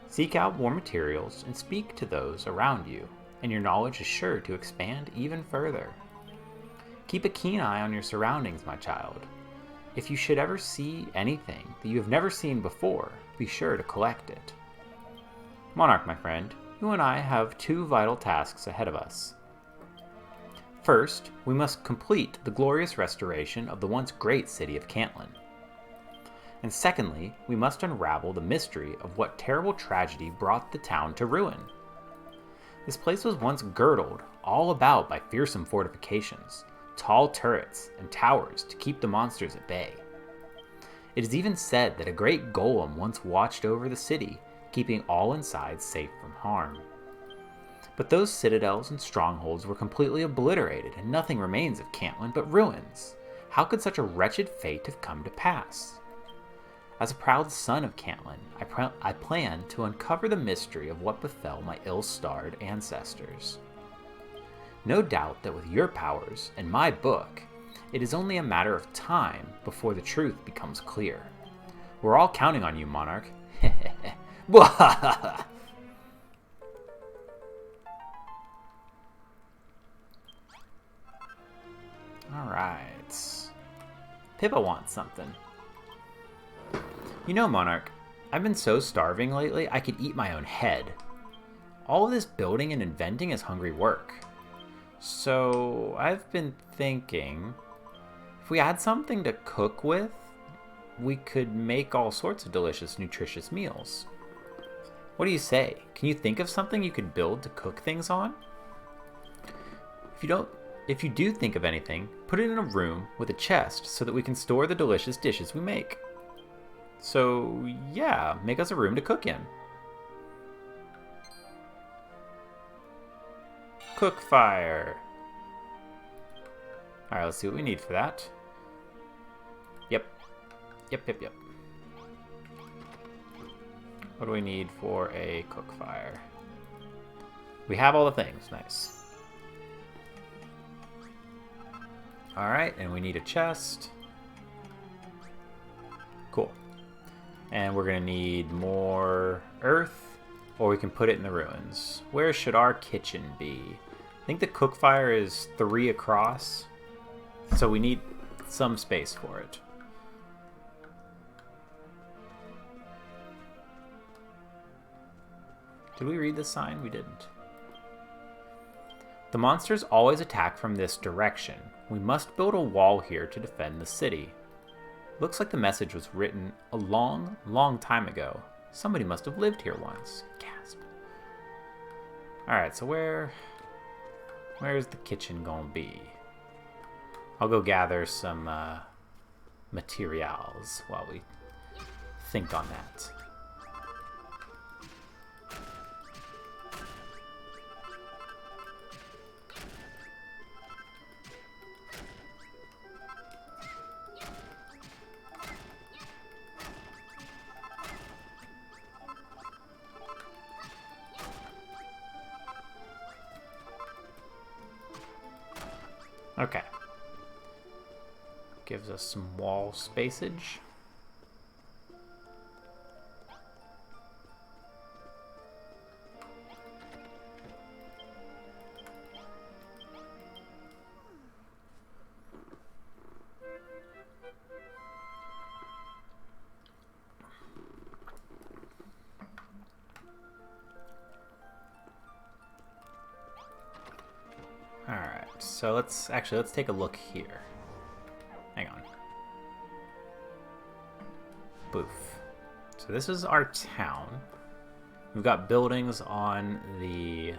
Seek out more materials and speak to those around you, and your knowledge is sure to expand even further. Keep a keen eye on your surroundings, my child. If you should ever see anything that you have never seen before, be sure to collect it. Monarch, my friend, you and I have two vital tasks ahead of us. First, we must complete the glorious restoration of the once great city of Cantlin. And secondly, we must unravel the mystery of what terrible tragedy brought the town to ruin. This place was once girdled all about by fearsome fortifications, tall turrets, and towers to keep the monsters at bay. It is even said that a great golem once watched over the city, keeping all inside safe from harm. But those citadels and strongholds were completely obliterated, and nothing remains of Cantlin but ruins. How could such a wretched fate have come to pass? As a proud son of Cantlin, I plan to uncover the mystery of what befell my ill-starred ancestors. No doubt that with your powers and my book, it is only a matter of time before the truth becomes clear. We're all counting on you, Monarch. Alright. Pippa wants something. You know, Monarch, I've been so starving lately I could eat my own head. All of this building and inventing is hungry work. So I've been thinking, if we add something to cook with, we could make all sorts of delicious, nutritious meals. What do you say? Can you think of something you could build to cook things on? If you do think of anything, put it in a room with a chest so that we can store the delicious dishes we make. So yeah, make us a room to cook in. Cook fire. Alright, let's see what we need for that. Yep. What do we need for a cook fire? We have all the things. Nice. Alright, and we need a chest. Cool. And we're going to need more earth, or we can put it in the ruins. Where should our kitchen be? I think the cook fire is 3 across, so we need some space for it. Did we read this sign? We didn't. The monsters always attack from this direction. We must build a wall here to defend the city. Looks like the message was written a long, long time ago. Somebody must have lived here once. Gasp. Alright, so where's the kitchen gonna be? I'll go gather some materials while we think on that. Okay. Gives us some wall spacage. Alright, so let's take a look here. Hang on. Boof. So this is our town. We've got buildings on the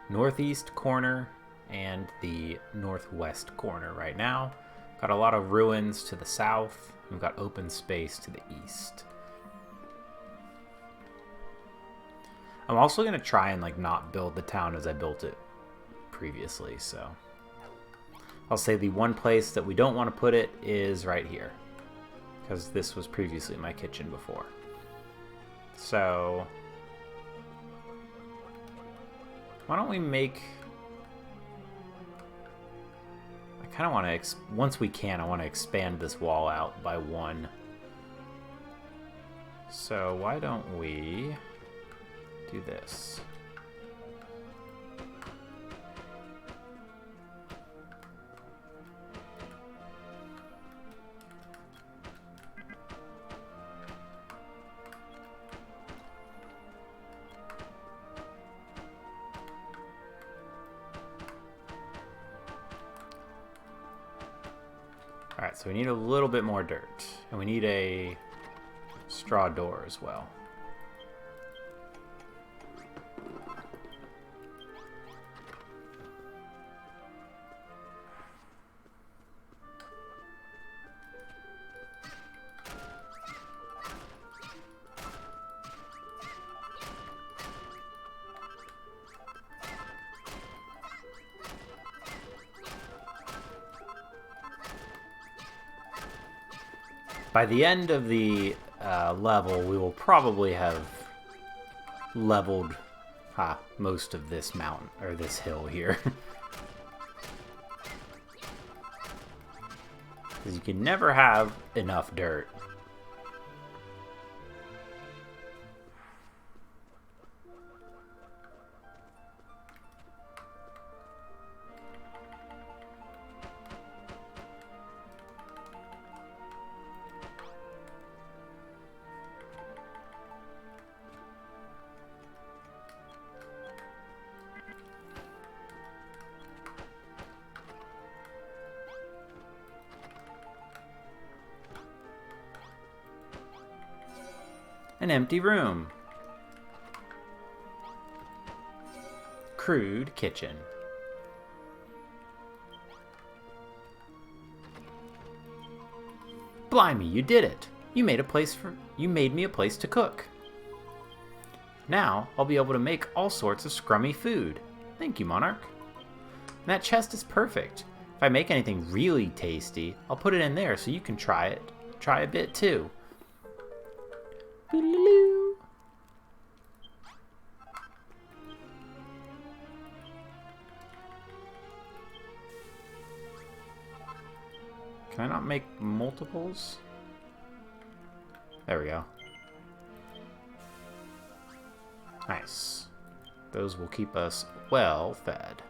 northeast corner and the northwest corner right now. Got a lot of ruins to the south. We've got open space to the east. I'm also going to try and not build the town as I built it previously, so I'll say the one place that we don't want to put it is right here, because this was previously my kitchen before. So why don't we make, I kind of want to, once we can, I want to expand this wall out by 1. So why don't we do this? Alright, so we need a little bit more dirt. And we need a straw door as well. By the end of the level, we will probably have leveled most of this mountain, or this hill here. Because you can never have enough dirt. An empty room. Crude kitchen. Blimey, you did it. You made me a place to cook. Now I'll be able to make all sorts of scrummy food. Thank you, Monarch. And that chest is perfect. If I make anything really tasty, I'll put it in there so you can try a bit too. Can I not make multiples? There we go. Nice. Those will keep us well fed.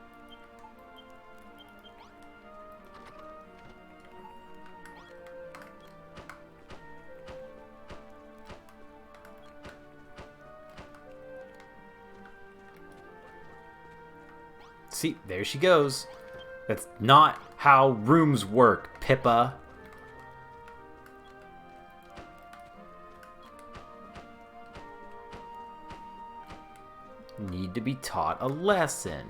See, there she goes. That's not how rooms work, Pippa. Need to be taught a lesson.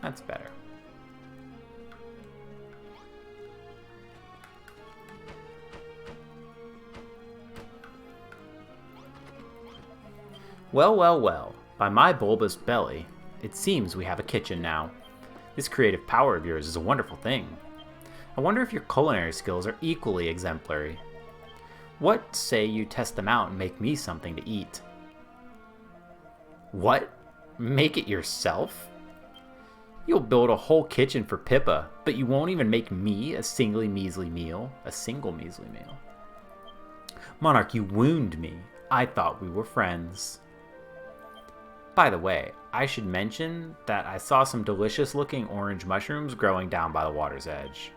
That's better. Well, well, well. By my bulbous belly, it seems we have a kitchen now. This creative power of yours is a wonderful thing. I wonder if your culinary skills are equally exemplary. What say you test them out and make me something to eat? What? Make it yourself? You'll build a whole kitchen for Pippa, but you won't even make me a single measly meal. Monarch, you wound me. I thought we were friends. By the way, I should mention that I saw some delicious-looking orange mushrooms growing down by the water's edge.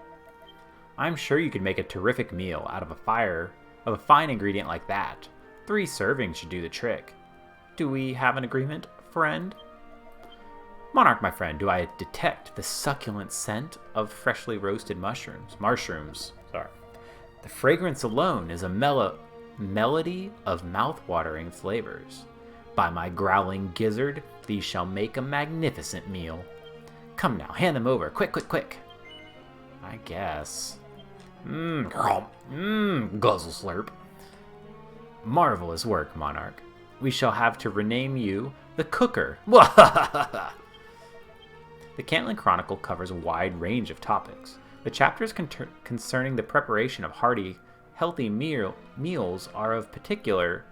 I'm sure you could make a terrific meal out of a fine ingredient like that. 3 servings should do the trick. Do we have an agreement, friend? Monarch, my friend, do I detect the succulent scent of freshly roasted mushrooms? The fragrance alone is a melody of mouth-watering flavors. By my growling gizzard, these shall make a magnificent meal. Come now, hand them over, quick. I guess. Guzzle slurp. Marvelous work, Monarch. We shall have to rename you the Cooker. The Cantland Chronicle covers a wide range of topics. The chapters concerning the preparation of healthy meals are of particular...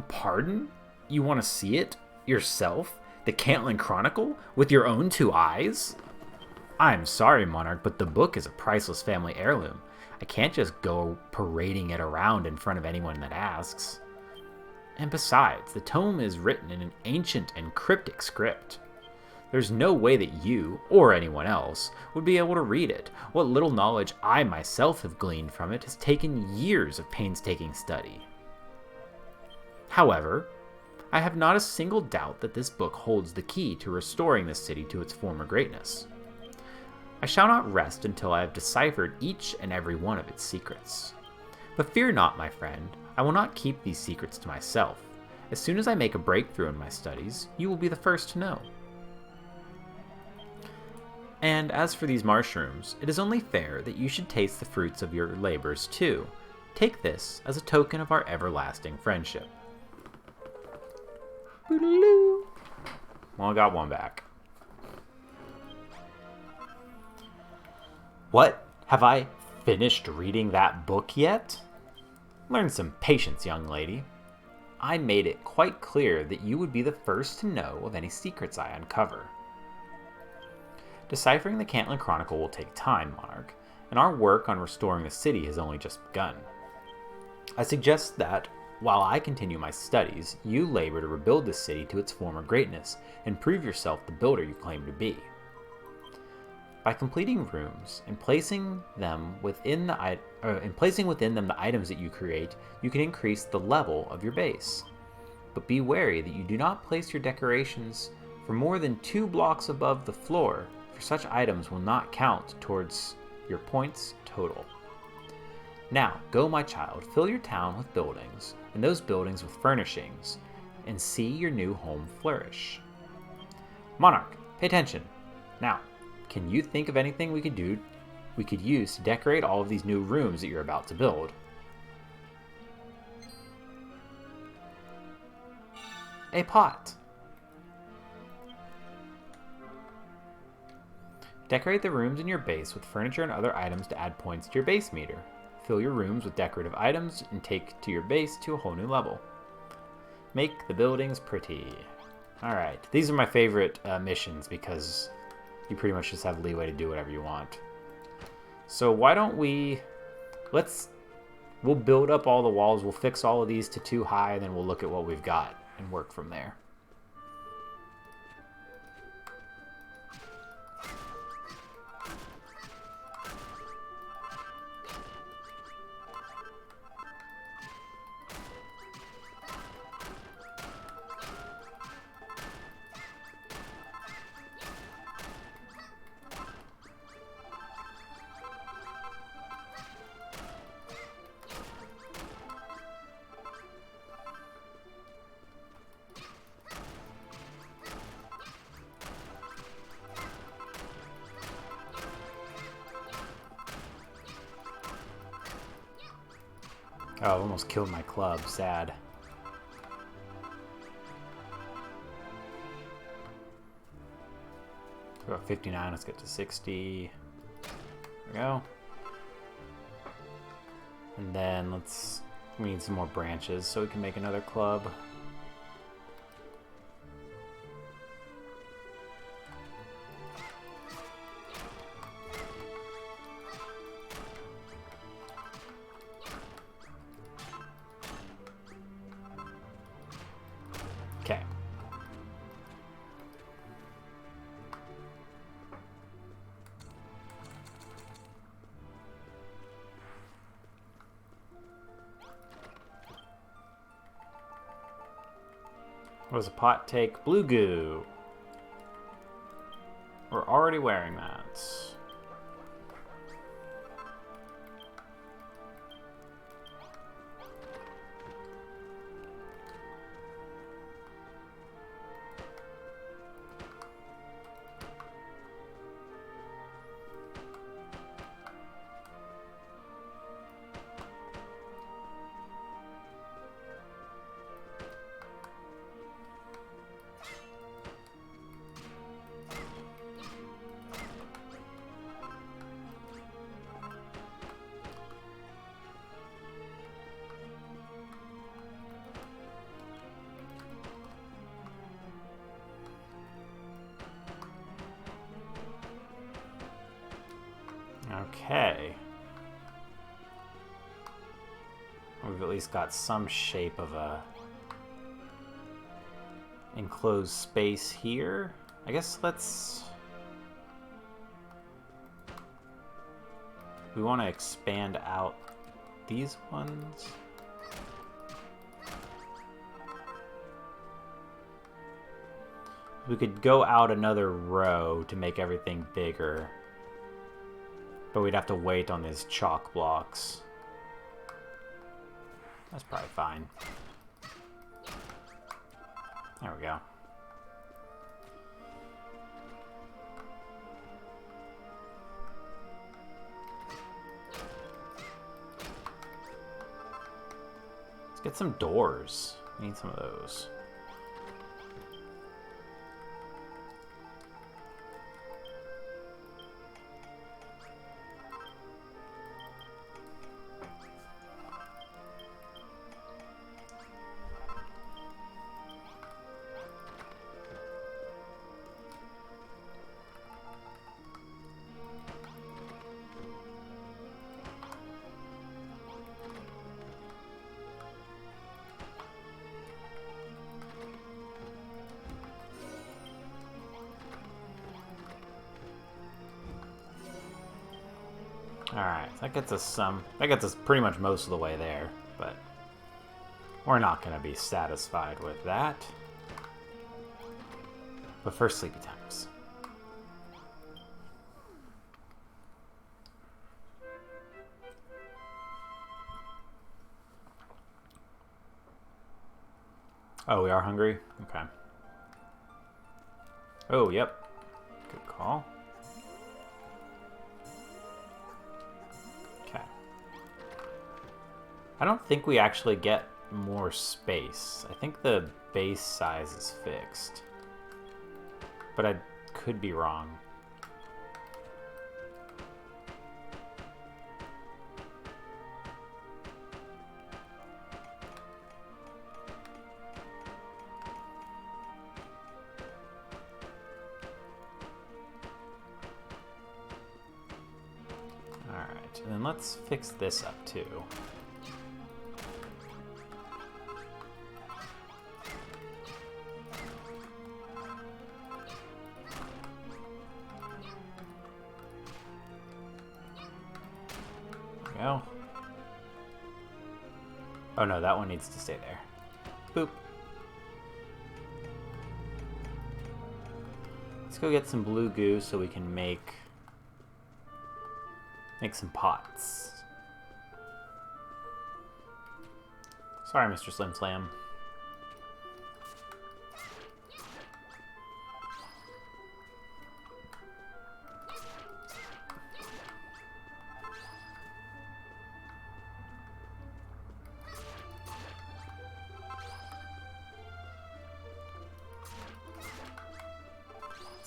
Pardon? You want to see it? Yourself? The Cantland Chronicle? With your own 2 eyes? I'm sorry, Monarch, but the book is a priceless family heirloom. I can't just go parading it around in front of anyone that asks. And besides, the tome is written in an ancient and cryptic script. There's no way that you, or anyone else, would be able to read it. What little knowledge I myself have gleaned from it has taken years of painstaking study. However, I have not a single doubt that this book holds the key to restoring this city to its former greatness. I shall not rest until I have deciphered each and every one of its secrets. But fear not, my friend, I will not keep these secrets to myself. As soon as I make a breakthrough in my studies, you will be the first to know. And as for these mushrooms, it is only fair that you should taste the fruits of your labors too. Take this as a token of our everlasting friendship. Well, I got one back. What? Have I finished reading that book yet? Learn some patience, young lady. I made it quite clear that you would be the first to know of any secrets I uncover. Deciphering the Cantland Chronicle will take time, Monarch, and our work on restoring the city has only just begun. I suggest that, while I continue my studies, you labor to rebuild the city to its former greatness and prove yourself the builder you claim to be. By completing rooms and placing within them the items that you create, you can increase the level of your base. But be wary that you do not place your decorations for more than 2 blocks above the floor, for such items will not count towards your points total. Now, go, my child, fill your town with buildings, and those buildings with furnishings, and see your new home flourish. Monarch, pay attention. Now, can you think of anything we could use to decorate all of these new rooms that you're about to build? A pot. Decorate the rooms in your base with furniture and other items to add points to your base meter. Fill your rooms with decorative items and take to your base to a whole new level. Make the buildings pretty. Alright, these are my favorite missions because you pretty much just have leeway to do whatever you want. So why don't we'll build up all the walls, we'll fix all of these to 2 high, and then we'll look at what we've got and work from there. Oh, I almost killed my club. Sad. We're at 59. Let's get to 60. There we go. And then we need some more branches so we can make another club. What does a pot take? Blue goo. We're already wearing that. Okay. We've at least got some shape of a enclosed space here. I guess we want to expand out these ones. We could go out another row to make everything bigger. But we'd have to wait on these chalk blocks. That's probably fine. There we go. Let's get some doors. We need some of those. Alright, that gets us pretty much most of the way there, but we're not going to be satisfied with that. But first, sleepy times. Oh, we are hungry? Okay. Oh, yep. Good call. I don't think we actually get more space. I think the base size is fixed. But I could be wrong. Alright, and then let's fix this up too. Go. Oh no, that one needs to stay there. Boop. Let's go get some blue goo so we can make some pots. Sorry, Mr. Slim Slam.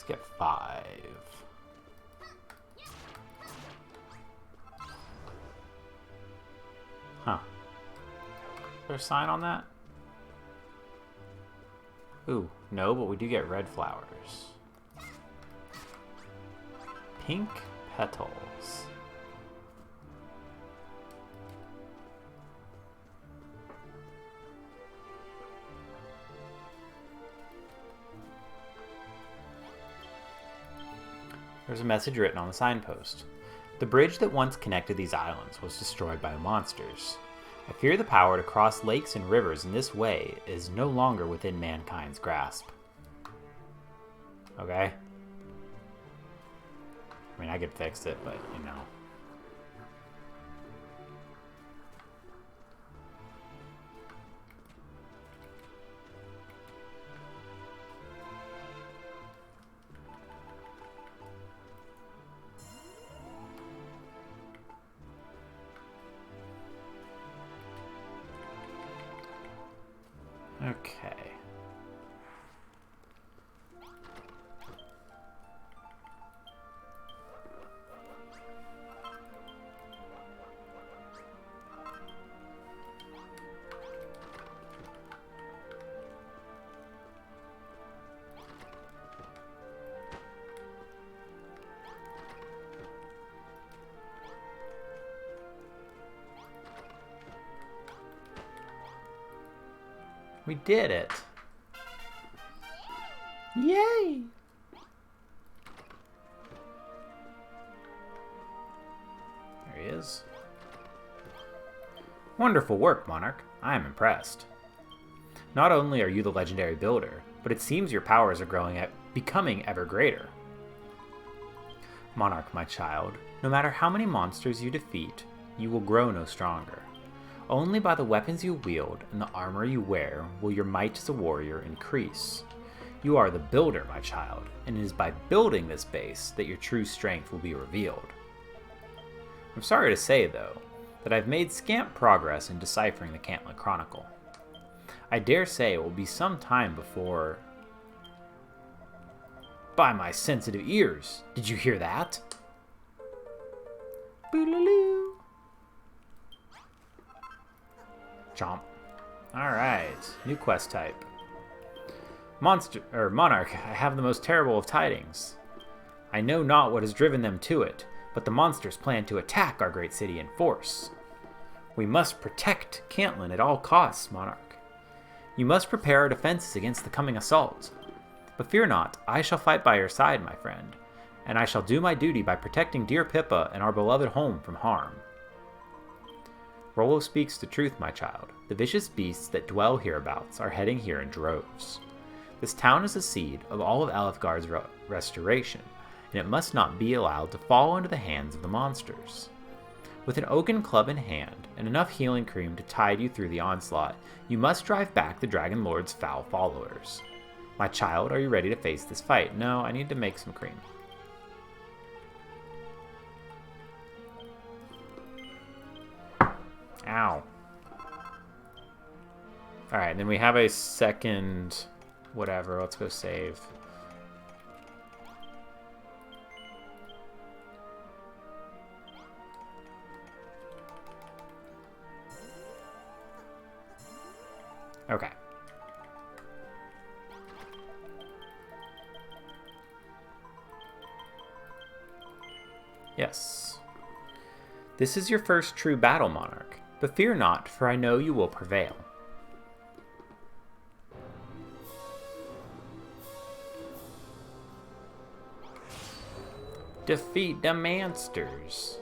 Get 5. Huh. Is there a sign on that? Ooh, no, but we do get red flowers. Pink petals. There's a message written on the signpost. The bridge that once connected these islands was destroyed by the monsters. I fear the power to cross lakes and rivers in this way is no longer within mankind's grasp. Okay? I mean, I could fix it, but, you know. Okay. We did it. Yay! There he is. Wonderful work, Monarch. I am impressed. Not only are you the legendary builder, but it seems your powers are becoming ever greater. Monarch, my child, no matter how many monsters you defeat, you will grow no stronger. Only by the weapons you wield and the armor you wear will your might as a warrior increase. You are the builder, my child, and it is by building this base that your true strength will be revealed. I'm sorry to say, though, that I've made scant progress in deciphering the Cantlin Chronicle. I dare say it will be some time before... By my sensitive ears, did you hear that? Boolaloo. Chomp. Alright, new quest type. Monarch, I have the most terrible of tidings. I know not what has driven them to it, but the monsters plan to attack our great city in force. We must protect Cantlin at all costs, Monarch. You must prepare our defenses against the coming assault. But fear not, I shall fight by your side, my friend, and I shall do my duty by protecting dear Pippa and our beloved home from harm. Rollo speaks the truth, my child. The vicious beasts that dwell hereabouts are heading here in droves. This town is the seed of all of Alefgard's restoration, and it must not be allowed to fall into the hands of the monsters. With an oaken club in hand, and enough healing cream to tide you through the onslaught, you must drive back the Dragon Lord's foul followers. My child, are you ready to face this fight? No, I need to make some cream. Ow. Alright, then we have a second... whatever, let's go save. Okay. Yes. This is your first true battle, Monarch, but fear not, for I know you will prevail. Defeat the monsters.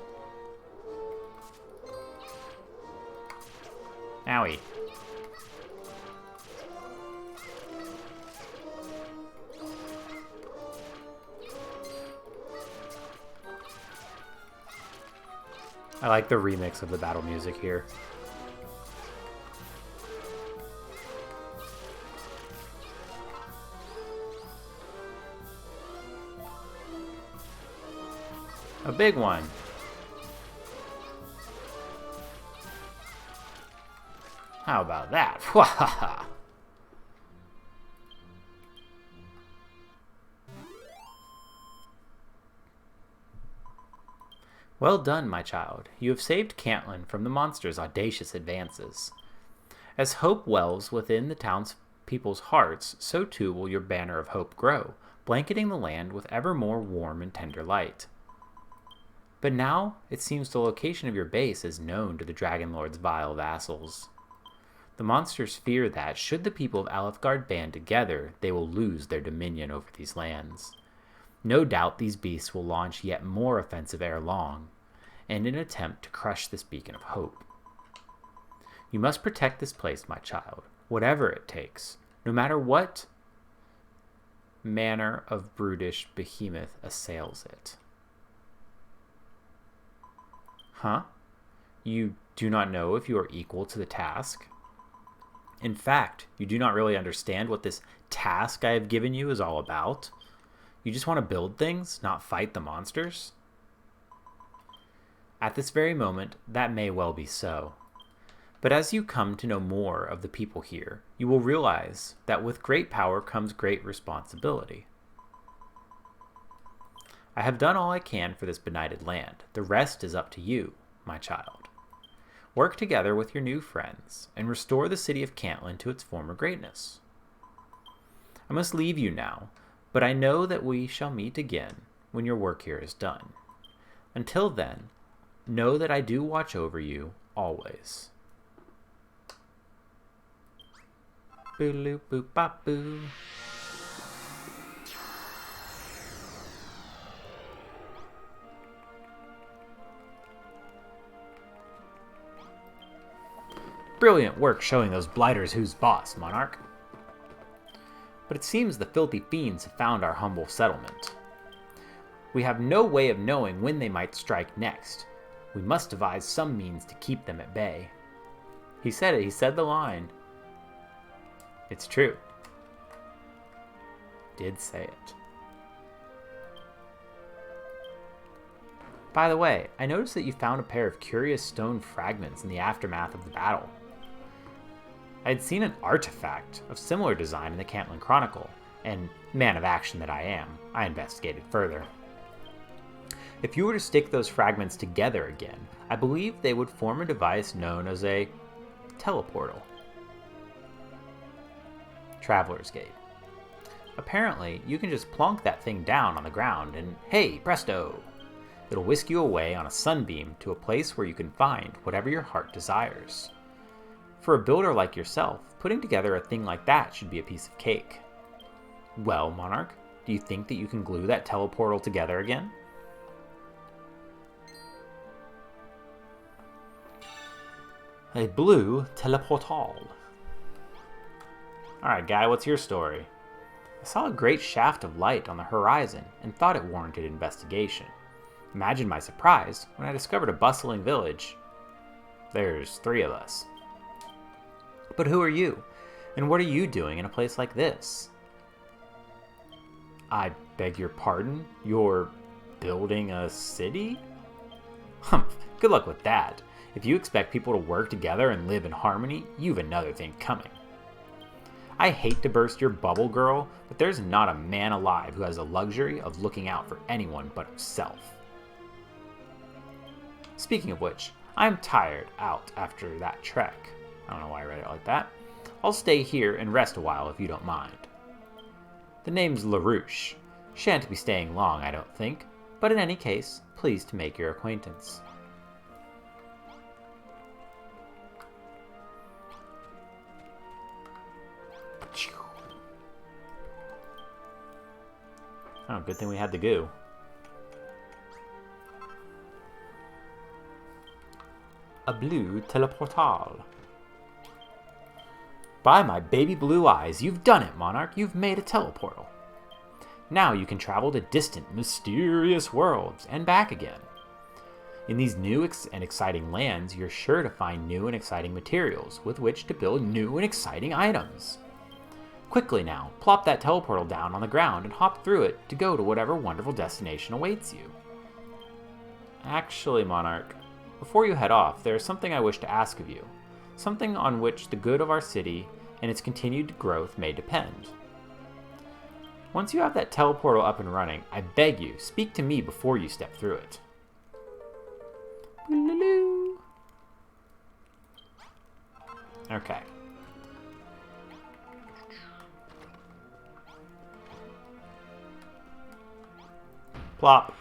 Owie. I like the remix of the battle music here. A big one. How about that? Wahaha. Well done, my child. You have saved Cantlin from the monster's audacious advances. As hope wells within the town's people's hearts, so too will your banner of hope grow, blanketing the land with ever more warm and tender light. But now, it seems the location of your base is known to the Dragon Lord's vile vassals. The monsters fear that, should the people of Alefgard band together, they will lose their dominion over these lands. No doubt these beasts will launch yet more offensive ere long, in an attempt to crush this beacon of hope. You must protect this place, my child, whatever it takes, no matter what manner of brutish behemoth assails it. Huh? You do not know if you are equal to the task? In fact, you do not really understand what this task I have given you is all about? You just want to build things, not fight the monsters? At this very moment, that may well be so. But as you come to know more of the people here, you will realize that with great power comes great responsibility. I have done all I can for this benighted land. The rest is up to you, my child. Work together with your new friends and restore the city of Cantlin to its former greatness. I must leave you now, but I know that we shall meet again when your work here is done. Until then, know that I do watch over you always. Boo-loo-boo-bop-boo. Brilliant work showing those blighters who's boss, Monarch. But it seems the filthy fiends have found our humble settlement. We have no way of knowing when they might strike next. We must devise some means to keep them at bay. He said it. He said the line. It's true. Did say it. By the way, I noticed that you found a pair of curious stone fragments in the aftermath of the battle. I had seen an artifact of similar design in the Cantlin Chronicle, and man of action that I am, I investigated further. If you were to stick those fragments together again, I believe they would form a device known as a teleportal. Traveler's Gate. Apparently, you can just plonk that thing down on the ground and, hey, presto! It'll whisk you away on a sunbeam to a place where you can find whatever your heart desires. For a builder like yourself, putting together a thing like that should be a piece of cake. Well, Monarch, do you think that you can glue that teleportal together again? A blue teleportal. Alright, guy, what's your story? I saw a great shaft of light on the horizon and thought it warranted investigation. Imagine my surprise when I discovered a bustling village. There's 3 of us. But who are you? And what are you doing in a place like this? I beg your pardon? You're building a city? Humph, good luck with that. If you expect people to work together and live in harmony, you've another thing coming. I hate to burst your bubble, girl, but there's not a man alive who has the luxury of looking out for anyone but himself. Speaking of which, I'm tired out after that trek. I don't know why I read it like that. I'll stay here and rest a while if you don't mind. The name's LaRouche. Shan't be staying long, I don't think, but in any case, pleased to make your acquaintance. Oh, good thing we had the goo. A blue teleportal. By my baby blue eyes, you've done it, Monarch. You've made a teleportal. Now you can travel to distant, mysterious worlds and back again. In these new and exciting lands, you're sure to find new and exciting materials with which to build new and exciting items. Quickly now, plop that teleportal down on the ground and hop through it to go to whatever wonderful destination awaits you. Actually, Monarch, before you head off, there is something I wish to ask of you. Something on which the good of our city and its continued growth may depend. Once you have that teleportal up and running, I beg you, speak to me before you step through it. Okay. Plop.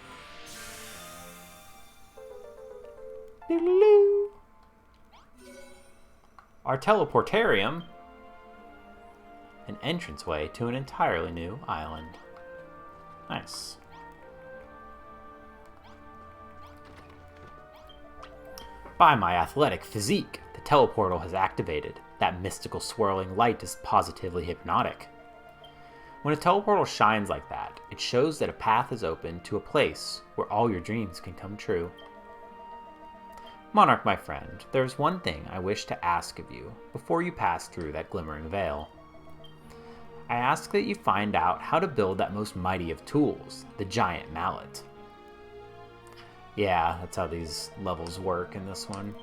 Our teleportarium. An entranceway to an entirely new island. Nice. By my athletic physique, the teleportal has activated. That mystical swirling light is positively hypnotic. When a teleportal shines like that, it shows that a path is open to a place where all your dreams can come true. Monarch, my friend, there is one thing I wish to ask of you before you pass through that glimmering veil. I ask that you find out how to build that most mighty of tools, the giant mallet. Yeah, that's how these levels work in this one.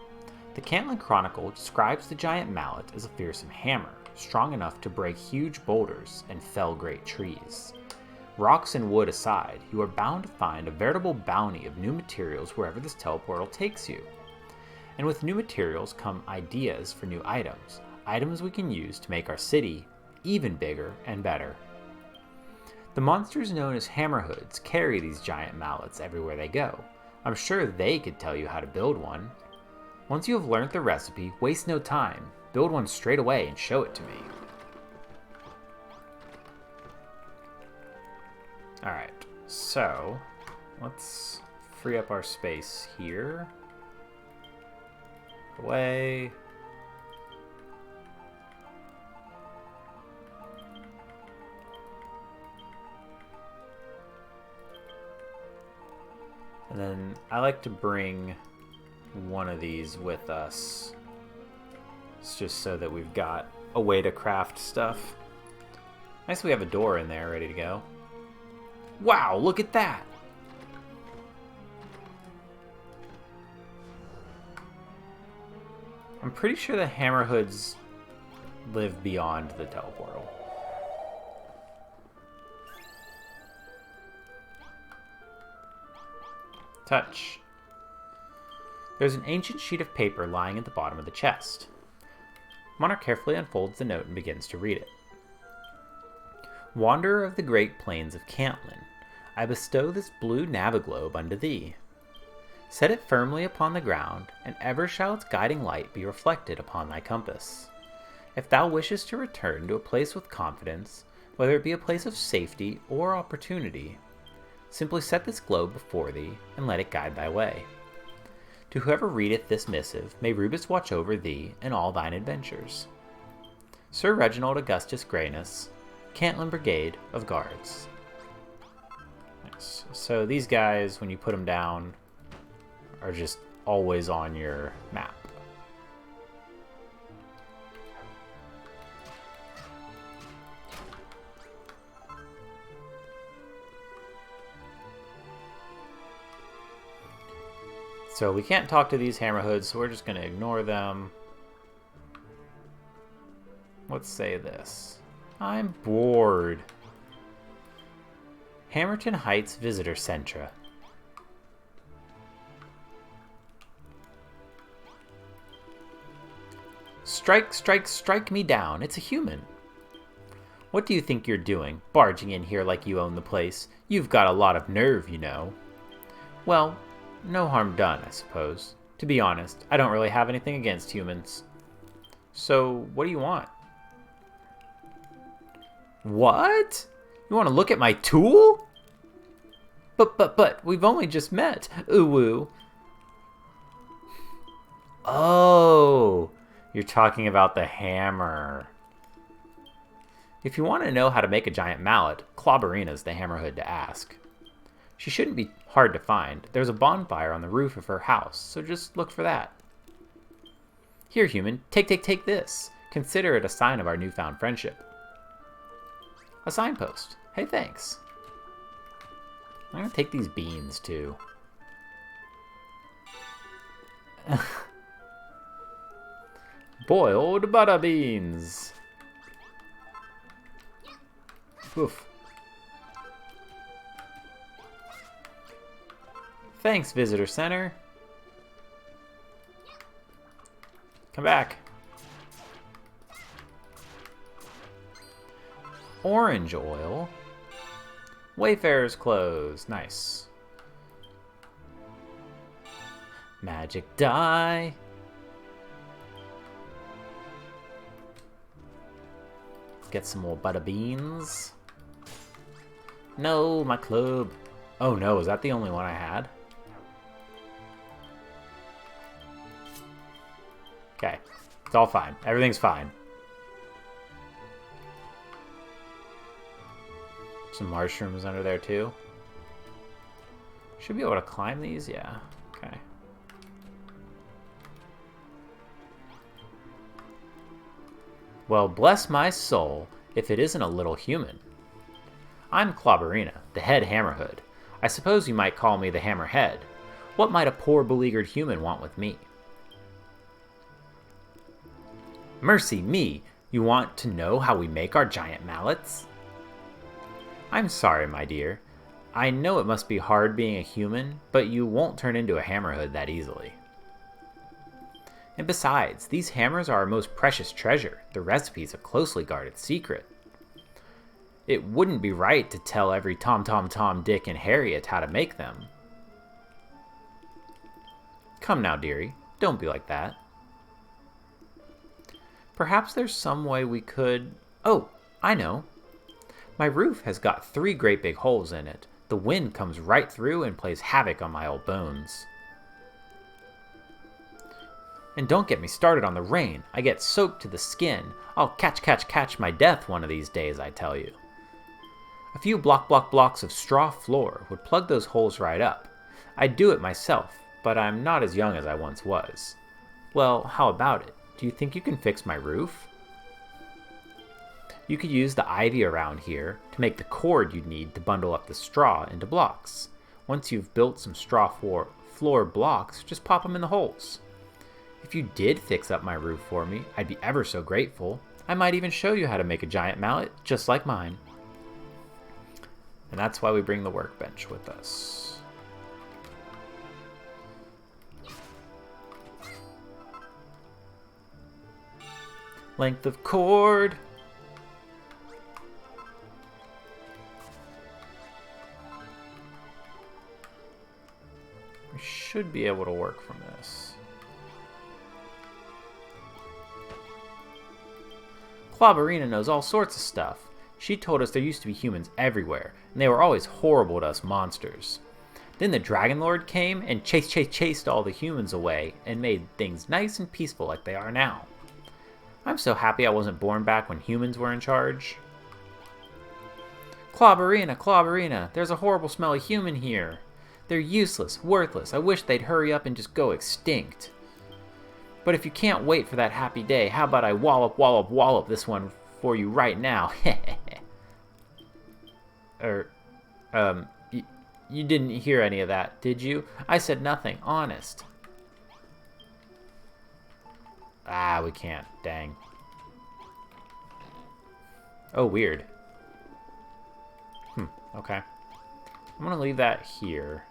The Cantlin Chronicle describes the giant mallet as a fearsome hammer, strong enough to break huge boulders and fell great trees. Rocks and wood aside, you are bound to find a veritable bounty of new materials wherever this teleportal takes you. And with new materials come ideas for new items, items we can use to make our city even bigger and better. The monsters known as hammerhoods carry these giant mallets everywhere they go. I'm sure they could tell you how to build one. Once you have learned the recipe, waste no time. Build one straight away and show it to me. Alright, so let's free up our space here. Away. And then I like to bring one of these with us. It's just so that we've got a way to craft stuff. Nice we have a door in there ready to go. Wow, look at that! I'm pretty sure the hammerhoods live beyond the teleportal. Touch. There's an ancient sheet of paper lying at the bottom of the chest. Monarch carefully unfolds the note and begins to read it. Wanderer of the great plains of Cantlin, I bestow this blue naviglobe unto thee. Set it firmly upon the ground, and ever shall its guiding light be reflected upon thy compass. If thou wishest to return to a place with confidence, whether it be a place of safety or opportunity, simply set this globe before thee, and let it guide thy way. To whoever readeth this missive, may Rubus watch over thee and all thine adventures. Sir Reginald Augustus Grayness, Cantlin Brigade of Guards. Nice. So these guys, when you put them down, are just always on your map. So we can't talk to these hammerhoods, so we're just going to ignore them. Let's say this. I'm bored. Hammerton Heights Visitor Center. Strike, strike, strike me down. It's a human. What do you think you're doing, barging in here like you own the place? You've got a lot of nerve, you know. Well, no harm done, I suppose. To be honest, I don't really have anything against humans. So, what do you want? What? You want to look at my tool? But, we've only just met. Ooh-woo. Oh, you're talking about the hammer. If you want to know how to make a giant mallet, Clobberina's the hammerhood to ask. She shouldn't be hard to find. There's a bonfire on the roof of her house, so just look for that. Here, human, take this. Consider it a sign of our newfound friendship. A signpost. Hey, thanks. I'm gonna take these beans, too. Boiled butter beans. Oof. Thanks, Visitor Center. Come back. Orange oil. Wayfarer's clothes. Nice. Magic dye. Get some more butter beans. No, my club. Oh no, is that the only one I had? It's all fine. Everything's fine. Some mushrooms under there too. Should be able to climb these, yeah. Okay. Well, bless my soul, if it isn't a little human. I'm Clobberina, the head hammerhood. I suppose you might call me the hammerhead. What might a poor beleaguered human want with me? Mercy me! You want to know how we make our giant mallets? I'm sorry, my dear. I know it must be hard being a human, but you won't turn into a hammerhood that easily. And besides, these hammers are our most precious treasure. The recipe's a closely guarded secret. It wouldn't be right to tell every Tom, Tom, Tom, Dick, and Harriet how to make them. Come now, dearie. Don't be like that. Perhaps there's some way we could... Oh, I know. My roof has got 3 great big holes in it. The wind comes right through and plays havoc on my old bones. And don't get me started on the rain. I get soaked to the skin. I'll catch my death one of these days, I tell you. A few blocks of straw floor would plug those holes right up. I'd do it myself, but I'm not as young as I once was. Well, how about it? Do you think you can fix my roof? You could use the ivy around here to make the cord you'd need to bundle up the straw into blocks. Once you've built some straw floor blocks, just pop them in the holes. If you did fix up my roof for me, I'd be ever so grateful. I might even show you how to make a giant mallet just like mine. And that's why we bring the workbench with us. Length of cord. We should be able to work from this. Clobberina knows all sorts of stuff. She told us there used to be humans everywhere, and they were always horrible to us monsters. Then the Dragon Lord came and chased all the humans away and made things nice and peaceful like they are now. I'm so happy I wasn't born back when humans were in charge. Clobberina, there's a horrible smelly human here. They're useless, worthless. I wish they'd hurry up and just go extinct. But if you can't wait for that happy day, how about I wallop this one for you right now? You didn't hear any of that, did you? I said nothing, honest. Ah, we can't, dang. Oh, weird. Okay. I'm gonna leave that here.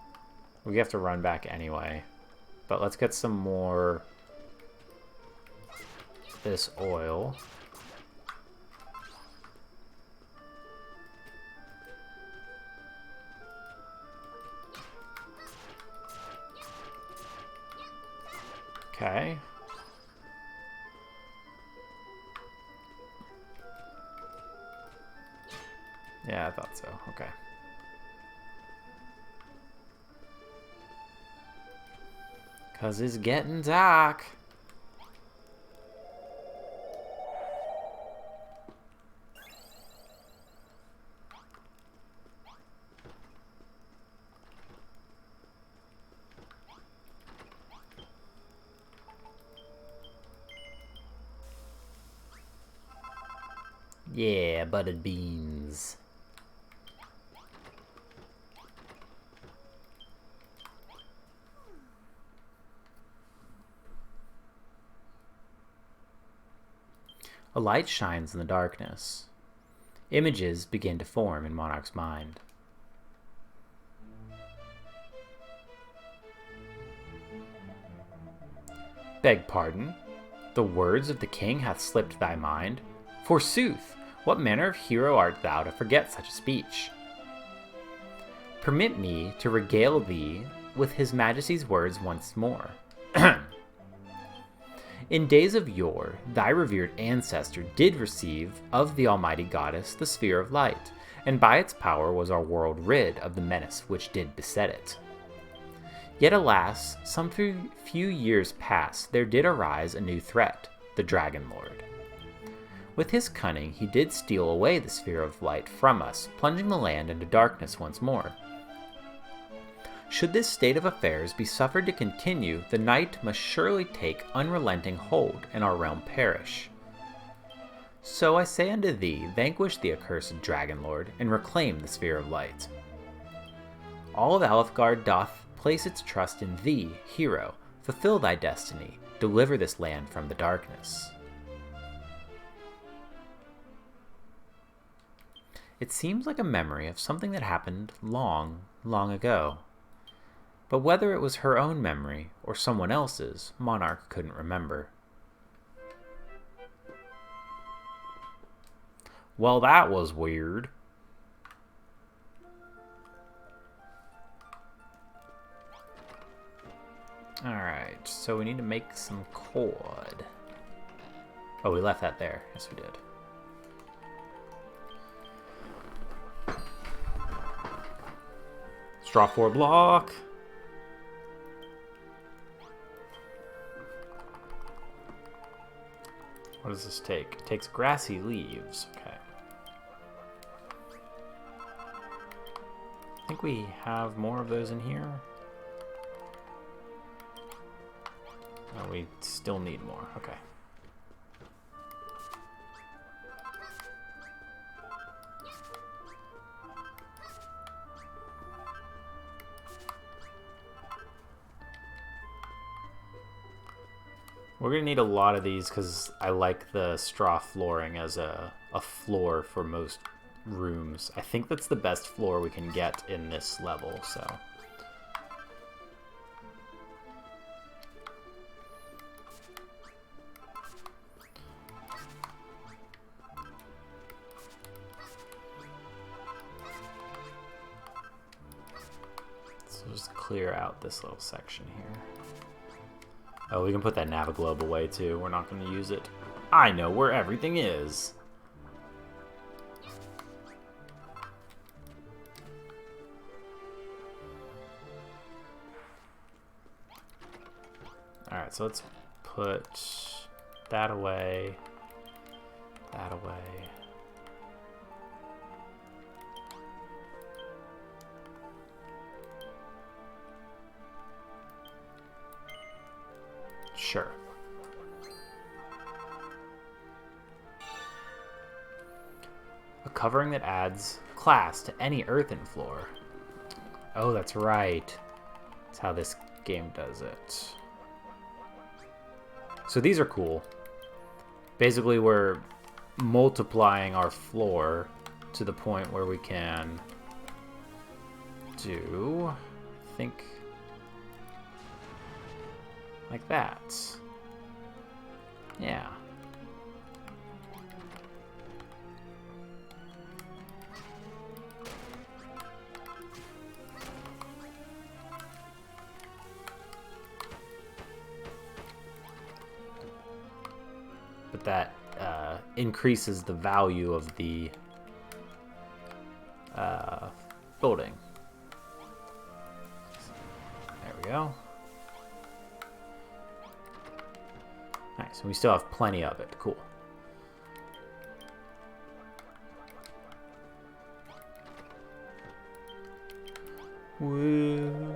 We have to run back anyway. But let's get some more... this oil. Okay. Yeah, I thought so. Okay. Cause it's getting dark. Yeah, buttered beans. A light shines in the darkness. Images begin to form in Monarch's mind. Beg pardon? The words of the king hath slipped thy mind? Forsooth, what manner of hero art thou to forget such a speech? Permit me to regale thee with his majesty's words once more. In days of yore, thy revered ancestor did receive of the almighty goddess the sphere of light, and by its power was our world rid of the menace which did beset it. Yet alas, some few years past there did arise a new threat, the Dragon Lord. With his cunning, he did steal away the sphere of light from us, plunging the land into darkness once more. Should this state of affairs be suffered to continue, the night must surely take unrelenting hold, and our realm perish. So I say unto thee, vanquish the accursed Dragon Lord, and reclaim the sphere of light. All of Alfgard doth place its trust in thee, hero. Fulfill thy destiny, deliver this land from the darkness. It seems like a memory of something that happened long, long ago. But whether it was her own memory or someone else's, Monarch couldn't remember. Well, that was weird. Alright, so we need to make some cord. Oh, we left that there. Yes, we did. Straw 4 block. What does this take? It takes grassy leaves. Okay. I think we have more of those in here. Oh, we still need more. Okay. We're going to need a lot of these because I like the straw flooring as a floor for most rooms. I think that's the best floor we can get in this level, so... So just clear out this little section here. Oh, we can put that Naviglobe away too. We're not going to use it. I know where everything is. Alright, so let's put that away. That away. Sure. A covering that adds class to any earthen floor. Oh, that's right. That's how this game does it. So these are cool. Basically, we're multiplying our floor to the point where we can do, I think, like that. Yeah. But that increases the value of the building. There we go. Nice, and we still have plenty of it. Cool. Woo.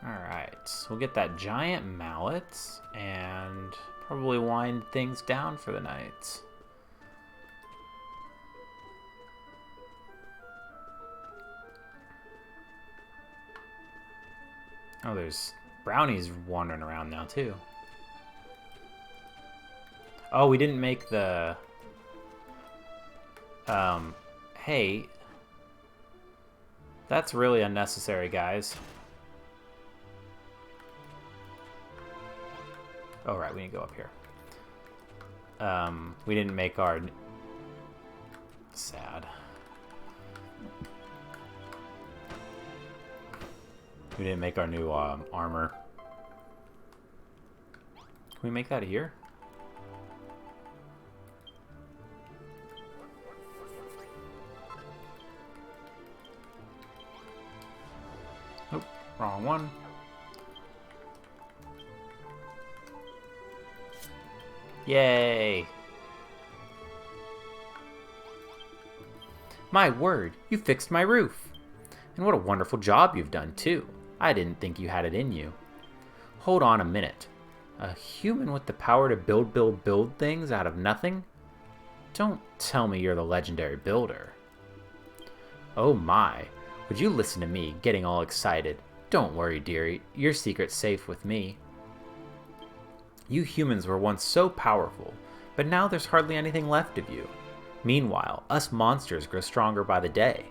Alright, so we'll get that giant mallet and probably wind things down for the night. Oh, there's brownies wandering around now, too. Oh, we didn't make the... hey. That's really unnecessary, guys. Oh, right, we need to go up here. We didn't make our... Sad. We didn't make our new armor. Can we make that here? Oh, wrong one. Yay! My word, you fixed my roof! And what a wonderful job you've done, too. I didn't think you had it in you. Hold on a minute. A human with the power to build things out of nothing? Don't tell me you're the legendary builder. Oh my, would you listen to me, getting all excited? Don't worry, dearie, your secret's safe with me. You humans were once so powerful, but now there's hardly anything left of you. Meanwhile, us monsters grow stronger by the day.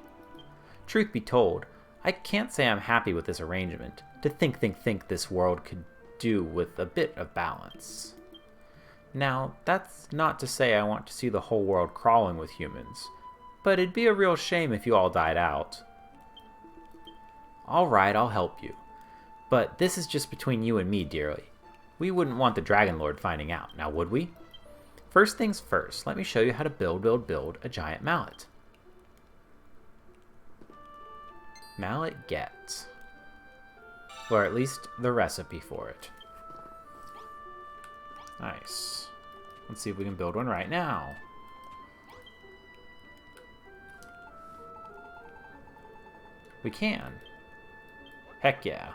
Truth be told, I can't say I'm happy with this arrangement. To think this world could do with a bit of balance. Now, that's not to say I want to see the whole world crawling with humans, but it'd be a real shame if you all died out. Alright, I'll help you. But this is just between you and me, dearly. We wouldn't want the Dragon Lord finding out, now would we? First things first, let me show you how to build a giant mallet. Mallet get. Or at least the recipe for it. Nice. Let's see if we can build one right now. We can. Heck yeah.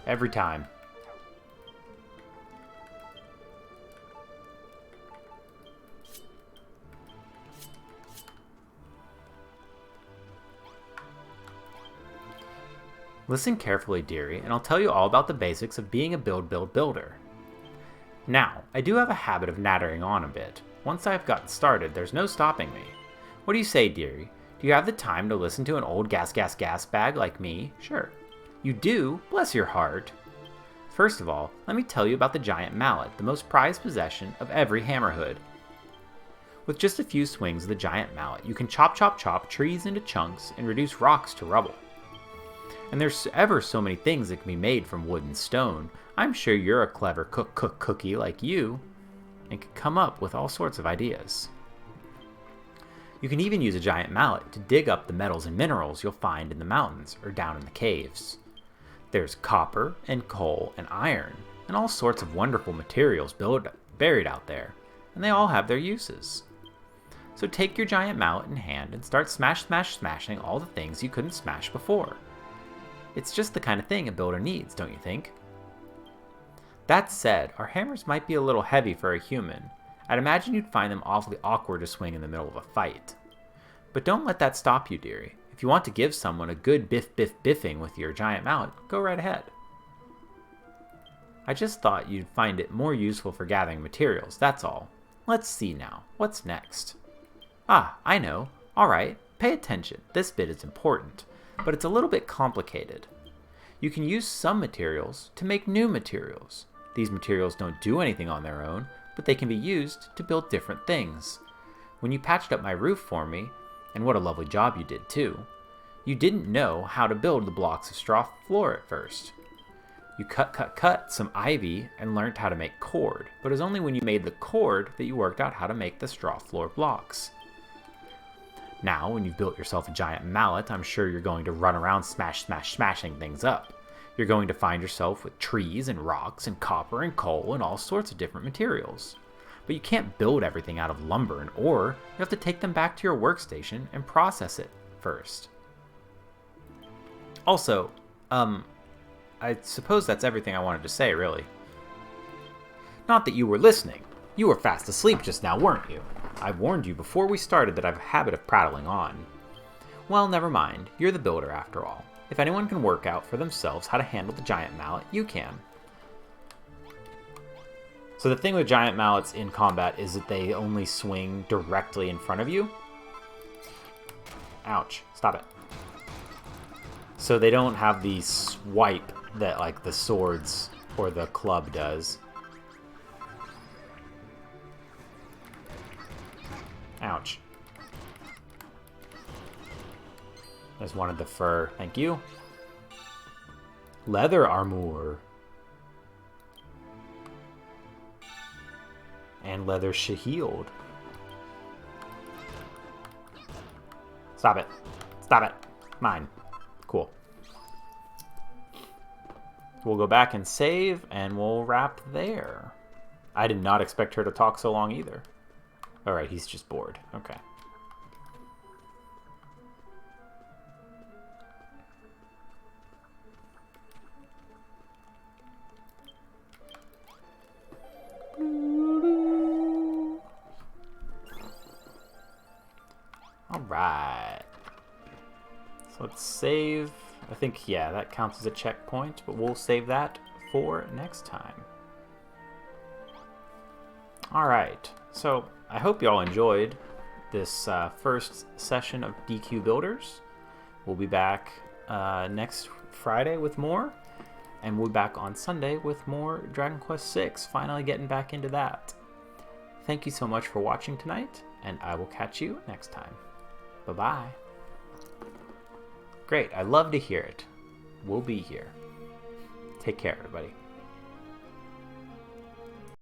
Every time. Listen carefully, dearie, and I'll tell you all about the basics of being a builder. Now, I do have a habit of nattering on a bit. Once I've gotten started, there's no stopping me. What do you say, dearie? Do you have the time to listen to an old gas bag like me? Sure. You do? Bless your heart. First of all, let me tell you about the giant mallet, the most prized possession of every hammerhood. With just a few swings of the giant mallet, you can chop trees into chunks and reduce rocks to rubble. And there's ever so many things that can be made from wood and stone. I'm sure you're a clever cookie like you, and can come up with all sorts of ideas. You can even use a giant mallet to dig up the metals and minerals you'll find in the mountains or down in the caves. There's copper and coal and iron, and all sorts of wonderful materials buried out there, and they all have their uses. So take your giant mallet in hand and start smashing all the things you couldn't smash before. It's just the kind of thing a builder needs, don't you think? That said, our hammers might be a little heavy for a human. I'd imagine you'd find them awfully awkward to swing in the middle of a fight. But don't let that stop you, dearie. If you want to give someone a good biffing with your giant mallet, go right ahead. I just thought you'd find it more useful for gathering materials, that's all. Let's see now. What's next? Ah, I know. Alright, pay attention. This bit is important, but it's a little bit complicated. You can use some materials to make new materials. These materials don't do anything on their own, but they can be used to build different things. When you patched up my roof for me, and what a lovely job you did too, you didn't know how to build the blocks of straw floor at first. You cut some ivy and learned how to make cord, but it was only when you made the cord that you worked out how to make the straw floor blocks. Now, when you've built yourself a giant mallet, I'm sure you're going to run around smashing things up. You're going to find yourself with trees and rocks and copper and coal and all sorts of different materials. But you can't build everything out of lumber and ore. You have to take them back to your workstation and process it first. Also, I suppose that's everything I wanted to say, really. Not that you were listening. You were fast asleep just now, weren't you? I warned you before we started that I have a habit of prattling on. Well, never mind. You're the builder after all. If anyone can work out for themselves how to handle the giant mallet, you can. So the thing with giant mallets in combat is that they only swing directly in front of you. Ouch. Stop it. So they don't have the swipe that like the swords or the club does. Ouch. Just wanted the fur. Thank you. Leather armor. And leather shield. Stop it. Stop it. Mine. Cool. we'll go back and save, and we'll wrap there. I did not expect her to talk so long either. All right, he's just bored. Okay. All right. So let's save. I think, yeah, that counts as a checkpoint, but we'll save that for next time. All right. So I hope you all enjoyed this first session of DQ Builders. We'll be back next Friday with more, and we'll be back on Sunday with more Dragon Quest VI, finally getting back into that. Thank you so much for watching tonight, and I will catch you next time. Bye-bye. Great, I love to hear it. We'll be here. Take care, everybody.